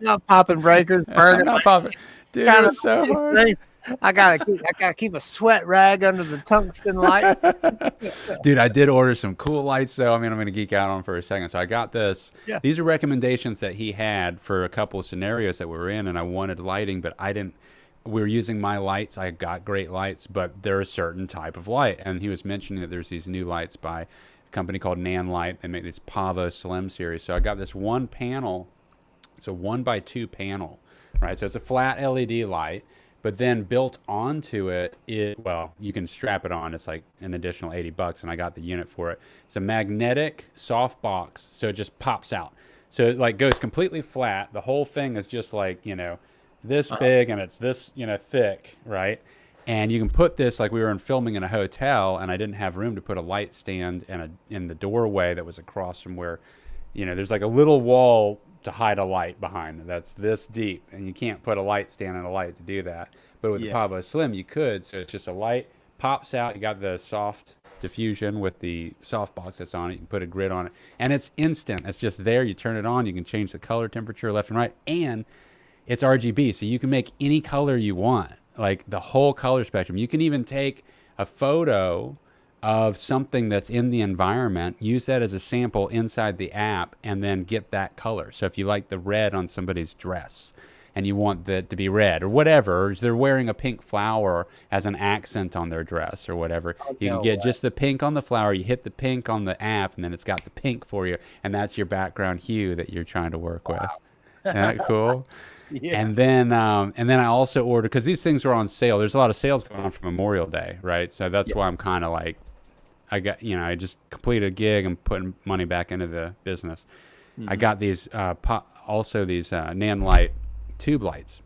Not popping breakers, burning. Not popping. Dude, it's so hard. I gotta keep a sweat rag under the tungsten light. Dude, I did order some cool lights though. I'm gonna geek out on for a second. So I got this. Yeah. These are recommendations that he had for a couple of scenarios that we were in, and I wanted lighting, but I didn't. We were using my lights. I got great lights, but they're a certain type of light. And he was mentioning that there's these new lights by company called Nan Light. They make this Pavo Slim series. So I got this one panel. It's a 1x2 panel, right? So it's a flat LED light, but then built onto it, you can strap it on. It's like an additional $80, and I got the unit for it. It's a magnetic soft box, so it just pops out. So it like goes completely flat. The whole thing is just like, this big, and it's this, thick, right? And you can put this, like we were filming in a hotel, and I didn't have room to put a light stand in the doorway that was across from where, there's like a little wall to hide a light behind that's this deep, and you can't put a light stand and a light to do that. But with the Pavo Slim, you could. So it's just a light, pops out. You got the soft diffusion with the soft box that's on it. You can put a grid on it, and it's instant. It's just there. You turn it on. You can change the color temperature left and right, and it's RGB, so you can make any color you want. Like the whole color spectrum. You can even take a photo of something that's in the environment, use that as a sample inside the app, and then get that color. So if you like the red on somebody's dress and you want that to be red or whatever, or they're wearing a pink flower as an accent on their dress or whatever, you can get just the pink on the flower, you hit the pink on the app, and then it's got the pink for you, and that's your background hue that you're trying to work with. Isn't that cool? Yeah. And then I also ordered, because these things were on sale. There's a lot of sales going on for Memorial Day, right? So that's why I'm kind of like, I just completed a gig and putting money back into the business. I got these these Nan Light tube lights.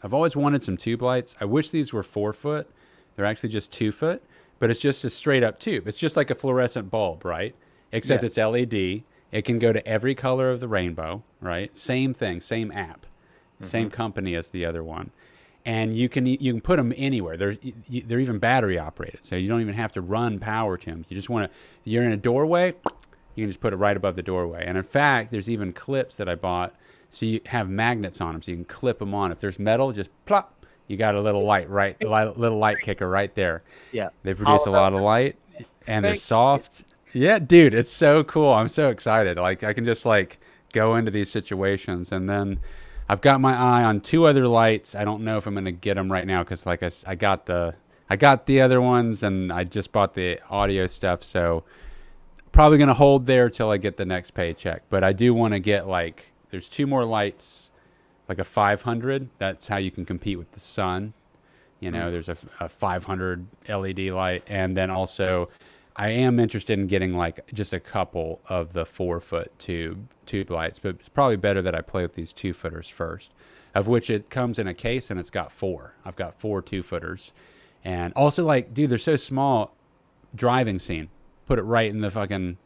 I've always wanted some tube lights. I wish these were 4 foot. They're actually just 2 foot, but it's just a straight up tube. It's just like a fluorescent bulb, right? Except it's LED. It can go to every color of the rainbow, right? Same thing, same app. Same company as the other one, and you can put them anywhere. They're even battery operated, so you don't even have to run power to them. You just you're in a doorway, you can just put it right above the doorway. And in fact, there's even clips that I bought, so you have magnets on them, so you can clip them on. If there's metal, just plop. You got a little little light kicker right there. Yeah, they produce a lot of light, and they're soft. Yeah, dude, it's so cool. I'm so excited. Like I can just go into these situations, and then I've got my eye on 2 other lights. I don't know if I'm going to get them right now because, I got the other ones, and I just bought the audio stuff. So probably going to hold there till I get the next paycheck. But I do want to get there's 2 more lights, like a 500. That's how you can compete with the sun. There's a 500 LED light, and then also I am interested in getting just a couple of the 4 foot tube lights, but it's probably better that I play with these 2 footers first. of which it comes in a case and it's got 4. I've got 4 2-footers. And also, like, dude, they're so small. Driving scene. Put it right in the fucking,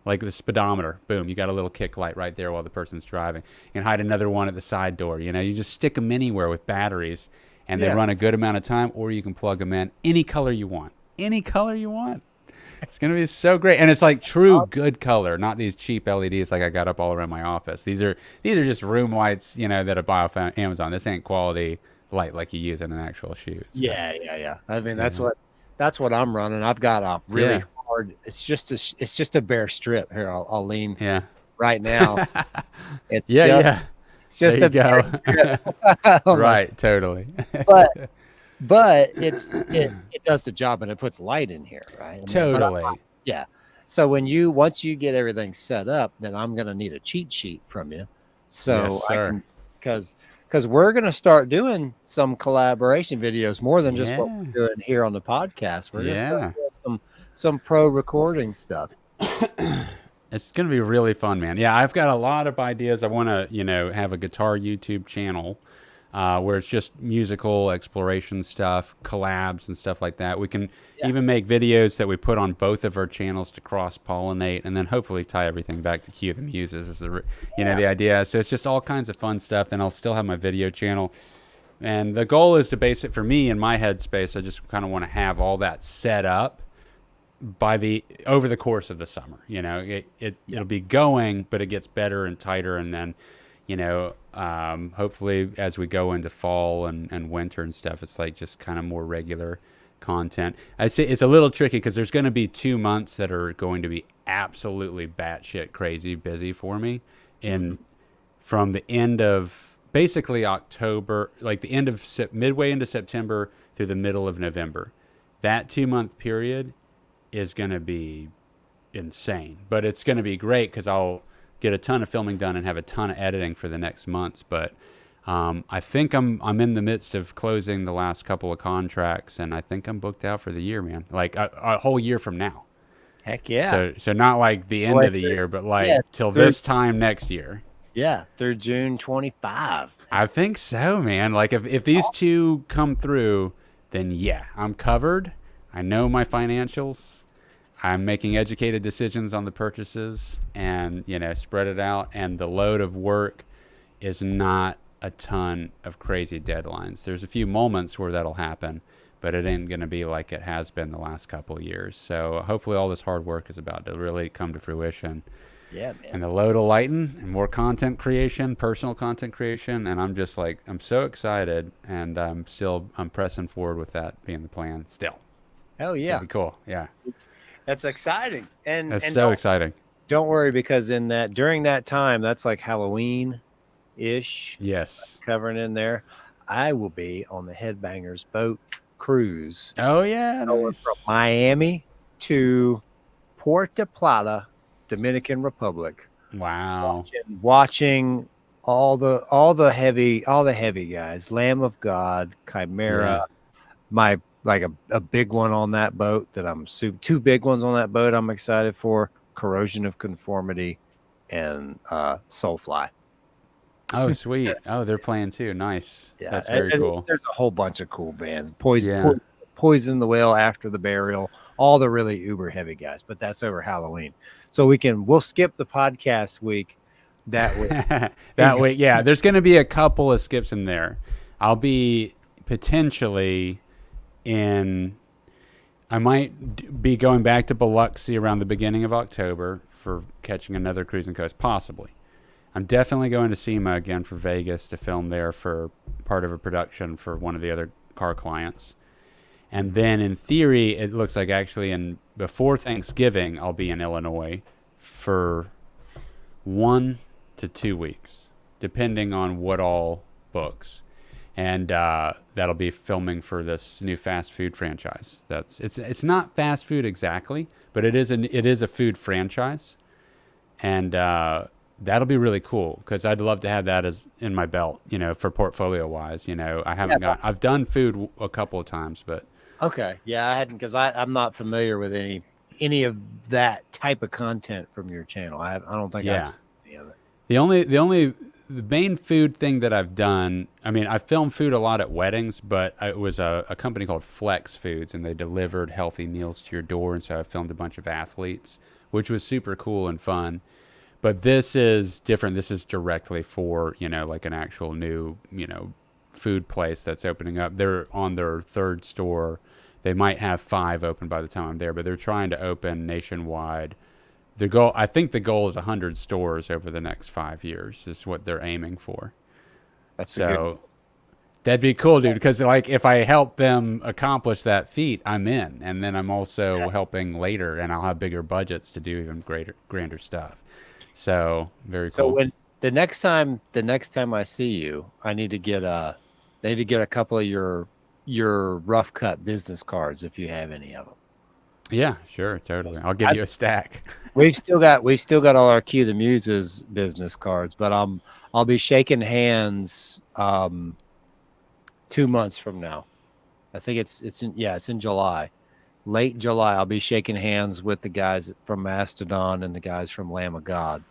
like the speedometer. Boom, you got a little kick light right there while the person's driving. You can hide another one at the side door. You know, you just stick them anywhere with batteries, and they run a good amount of time, or you can plug them in any color you want. Any color you want. It's going to be so great. And it's like true good color, not these cheap LEDs like I got up all around my office. These are just room lights, you know, that I buy off Amazon. This ain't quality light like you use in an actual shoot. So. Yeah. I mean, that's what I'm running. I've got a really hard. It's just a bare strip here. I'll lean right now. It's just a bare strip. Right, totally. but it does the job, and it puts light in here, right? I mean, totally. Yeah. So once you get everything set up, then I'm gonna need a cheat sheet from you. So because we're gonna start doing some collaboration videos more than just what we're doing here on the podcast. We're gonna start doing some pro recording stuff. It's gonna be really fun, man. Yeah, I've got a lot of ideas. I want to, have a guitar YouTube channel. Where it's just musical exploration stuff, collabs and stuff like that. We can even make videos that we put on both of our channels to cross-pollinate, and then hopefully tie everything back to Cue the Muses is the idea. So it's just all kinds of fun stuff. Then I'll still have my video channel, and the goal is to base it for me in my headspace. I just kind of want to have all that set up over the course of the summer. It'll be going, but it gets better and tighter, and then. Hopefully as we go into fall and winter and stuff, it's like just kind of more regular content. I'd say it's a little tricky because there's going to be 2 months that are going to be absolutely batshit crazy busy for me. From the end of basically October, like the end of midway into September through the middle of November, that 2-month period is going to be insane, but it's going to be great because I'll get a ton of filming done and have a ton of editing for the next months. But I think I'm in the midst of closing the last couple of contracts, and I think I'm booked out for the year, man. Like a whole year from now. Heck yeah. So not like the end of the year, but like till this time next year. Yeah, through June 25. I think so, man. Like if these 2 come through, then I'm covered. I know my financials. I'm making educated decisions on the purchases and, spread it out. And the load of work is not a ton of crazy deadlines. There's a few moments where that'll happen, but it ain't going to be like it has been the last couple of years. So hopefully all this hard work is about to really come to fruition. Yeah, man. And the load will lighten and more content creation, personal content creation. And I'm just like, I'm so excited. And I'm pressing forward with that being the plan still. Hell yeah. That'd be cool. Yeah. That's exciting. That's so exciting. Don't worry, because during that time, that's like Halloween-ish. Yes. Covering in there. I will be on the Headbangers boat cruise. Oh, yeah. Going from Miami to Puerto Plata, Dominican Republic. Wow. Watching all the heavy guys. Lamb of God, Chimera, a big one on that boat that I'm 2 big ones on that boat I'm excited for. Corrosion of Conformity and Soulfly. Oh, sweet. Oh, they're playing too. Nice. Yeah, that's very cool. There's a whole bunch of cool bands. Poison the Whale, After the Burial, all the really uber heavy guys, but that's over Halloween. So we'll skip the podcast week that week. That week, yeah. There's going to be a couple of skips in there. I'll be potentially I might be going back to Biloxi around the beginning of October for catching another cruising coast, possibly. I'm definitely going to SEMA again for Vegas to film there for part of a production for one of the other car clients. And then in theory, it looks like actually before Thanksgiving, I'll be in Illinois for 1 to 2 weeks, depending on what all books. And that'll be filming for this new fast food franchise. It's not fast food exactly, but it is a food franchise, and that'll be really cool because I'd love to have that as in my belt, for portfolio wise. I've done food a couple of times, but okay, yeah, I hadn't because I'm not familiar with any of that type of content from your channel. I don't think I've seen any of it. The only the main food thing that I've done, I mean, I filmed food a lot at weddings, but it was a company called Flex Foods, and they delivered healthy meals to your door. And so I filmed a bunch of athletes, which was super cool and fun. But this is different. This is directly for, like an actual new, food place that's opening up. They're on their third store. They might have 5 open by the time I'm there, but they're trying to open nationwide. I think the goal is 100 stores over the next 5 years is what they're aiming for. That's a good. So that'd be cool, dude. Because like if I help them accomplish that feat, I'm in, and then I'm also helping later, and I'll have bigger budgets to do even grander stuff. So very So cool. when the next time I see you, I need to get a couple of your rough cut business cards if you have any of them. Yeah, sure, totally. I'll give you a stack. We've still got all our Cue the Muses business cards, but I'll be shaking hands 2 months from now. I think it's in July. Late July, I'll be shaking hands with the guys from Mastodon and the guys from Lamb of God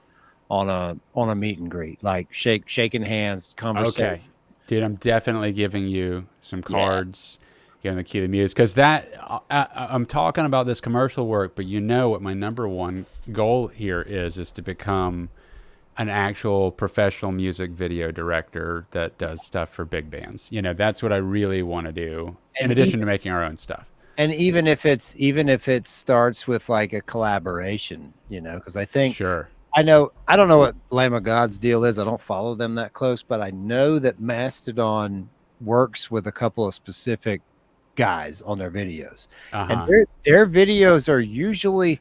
on a meet and greet, like shaking hands, conversation. Okay, dude, I'm definitely giving you some Yeah, cards, giving the Cue the Muse, because I'm talking about this commercial work, but what my number one goal here is to become an actual professional music video director that does stuff for big bands. That's what I really want to do, in and addition to making our own stuff. even if it starts with like a collaboration, because Sure. I don't know what Lamb of God's deal is. I don't follow them that close, but I know that Mastodon works with a couple of specific guys on their videos, Uh and huh. their videos are usually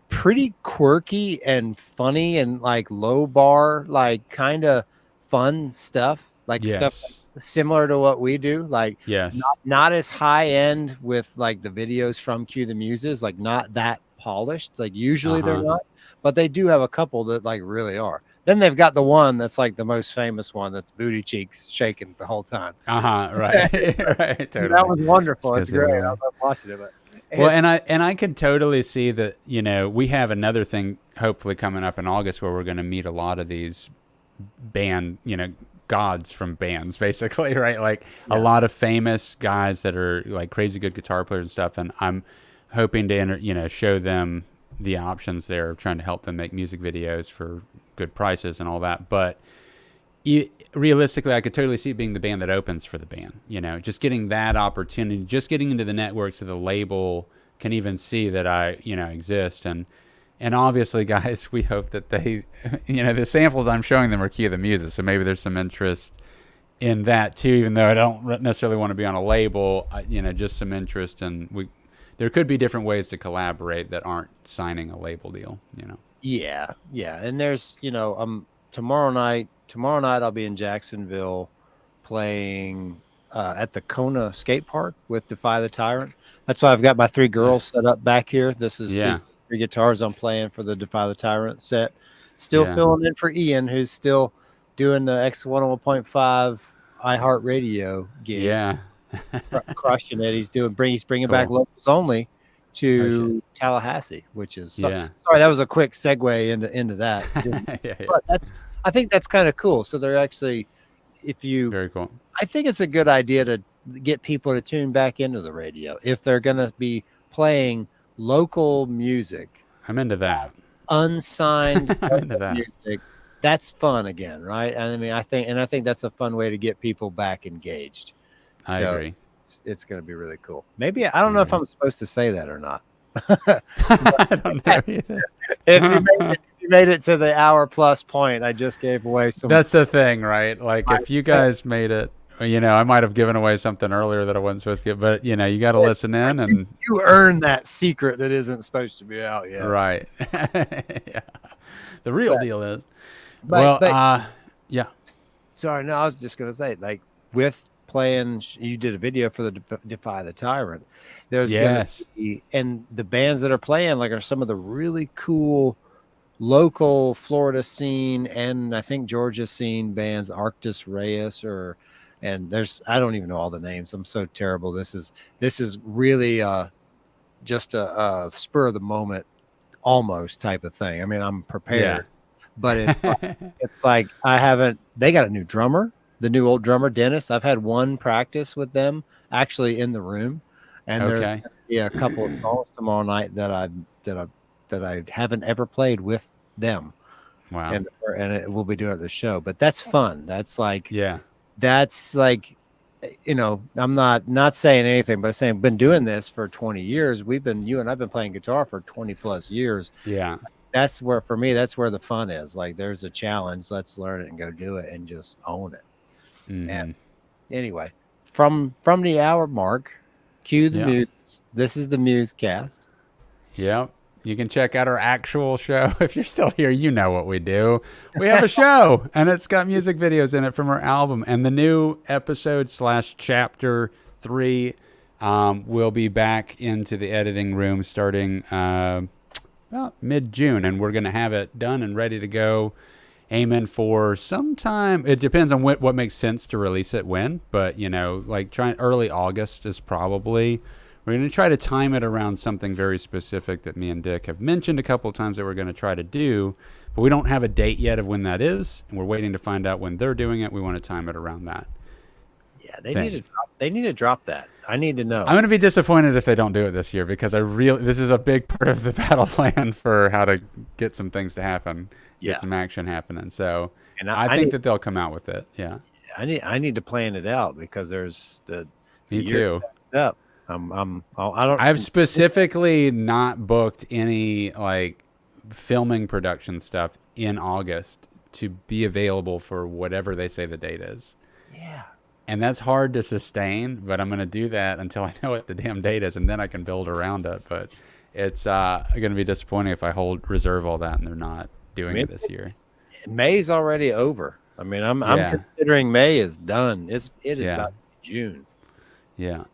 pretty quirky and funny and like low bar, like kind of fun stuff, like stuff Yes. similar to what we do, like Yes. not as high end with like the videos from Cue the Muses, like not that polished. Like Uh usually they're huh. not, but they do have a couple that like really are. Then they've got the one that's like the most famous one that's booty cheeks shaking the whole time. Uh huh. Right. Right. That Totally. was wonderful. It's Because of great. I the love watching it. But Well, it's and I could totally see that, we have another thing hopefully coming up in August where we're going to meet a lot of these band, gods from bands basically, right? Like a yeah. lot of famous guys that are like crazy good guitar players and stuff, and I'm hoping to show them the options there, trying to help them make music videos for good prices and all that. But realistically, I could totally see it being the band that opens for the band. Just getting that opportunity, just getting into the network so the label can even see that I, exist. And obviously, guys, we hope that they, the samples I'm showing them are Key of the Muses. So maybe there's some interest in that too, even though I don't necessarily want to be on a label, just some interest. And there could be different ways to collaborate that aren't signing a label deal. Yeah, yeah. And there's, tomorrow night I'll be in Jacksonville playing at the Kona skate park with Defy the Tyrant. That's why I've got my 3 girls set up back here. These Yeah. 3 guitars I'm playing for the Defy the Tyrant set. Still Yeah. filling in for Ian, who's still doing the X101.5 iHeartRadio gig, Yeah. crushing it. He's bringing back Cool. locals only Oh, shit. to Tallahassee, which is Yeah. sorry, that was a quick segue into that. Yeah. Yeah. But I think that's kind of cool. So they're actually, if you, Very cool. I think it's a good idea to get people to tune back into the radio if they're going to be playing local music, I'm into that. unsigned I'm into local that. music. That's fun again, right? I mean, I think that's a fun way to get people back engaged. I So agree. it's going to be really cool. Maybe I don't I know if agree. I'm supposed to say that or not. I don't know either. If you made it to the hour plus point, I just gave away some. That's the thing, right? Like if you guys made it, I might have given away something earlier that I wasn't supposed to give, but you got to listen in and You earned that secret that isn't supposed to be out yet. right. Yeah. The real But deal is, but, but yeah. sorry, no, I was just gonna say, like with playing, you did a video for the Defy the Tyrant. There's Yes. gonna be, and the bands that are playing like are some of the really cool local Florida scene and I think Georgia scene bands, Arctis Reyes and there's I don't even know all the names. I'm so terrible. This is really just a spur of the moment almost type of thing. I mean, I'm Yeah. prepared, but it's like I haven't. They got a new drummer, the new old drummer Dennis. I've had one practice with them actually in the room, and there's Okay. a couple of songs tomorrow night that I haven't ever played with them, Wow. and we'll be doing it at the show. But that's fun. Yeah. That's like, I'm not saying anything, but saying been doing this for 20 years. You and I've been playing guitar for 20 plus years. Yeah. That's where, for me, that's where the fun is. Like, there's a challenge. Let's learn it and go do it and just own it. Mm-hmm. And anyway, from the hour mark, cue the Yeah. Muses. This is the MuseCast. Yep. You can check out our actual show. If you're still here, you know what we do. We have a show, and it's got music videos in it from our album. And the new episode / chapter 3 will be back into the editing room starting mid-June. And we're going to have it done and ready to go, aiming for sometime. It depends on what makes sense to release it when. But, like early August is probably... We're going to try to time it around something very specific that me and Dick have mentioned a couple of times that we're going to try to do, but we don't have a date yet of when that is, and we're waiting to find out when they're doing it. We want to time it around that. Yeah, they need to drop that. I need to know. I'm going to be disappointed if they don't do it this year because this is a big part of the battle plan for how to get some things to happen, get some action happening. So And I think that they'll come out with it. Yeah. I need to plan it out because there's the Me year too. up. I've specifically not booked any like filming production stuff in August to be available for whatever they say the date is. Yeah. And that's hard to sustain, but I'm going to do that until I know what the damn date is, and then I can build around it. But it's going to be disappointing if I reserve all that and they're not doing it this year. May's already over. I mean, I'm considering May is done. It is about June. Yeah.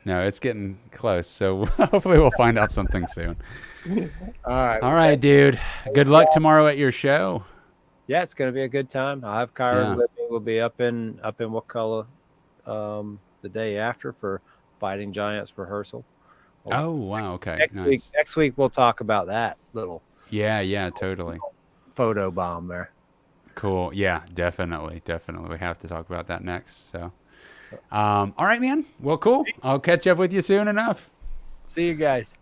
No, it's getting close, so hopefully we'll find out something soon. All right, dude. Good luck tomorrow at your show. Yeah, it's going to be a good time. I'll have Kyra with me. We'll be up in Wakulla the day after for Fighting Giants rehearsal. Oh, wow. Okay. Next week we'll talk about that little. Yeah, totally. Photo bomb there. Cool. Yeah, definitely. We have to talk about that next. So. All right, man. Well, cool. I'll catch up with you soon enough. See you guys.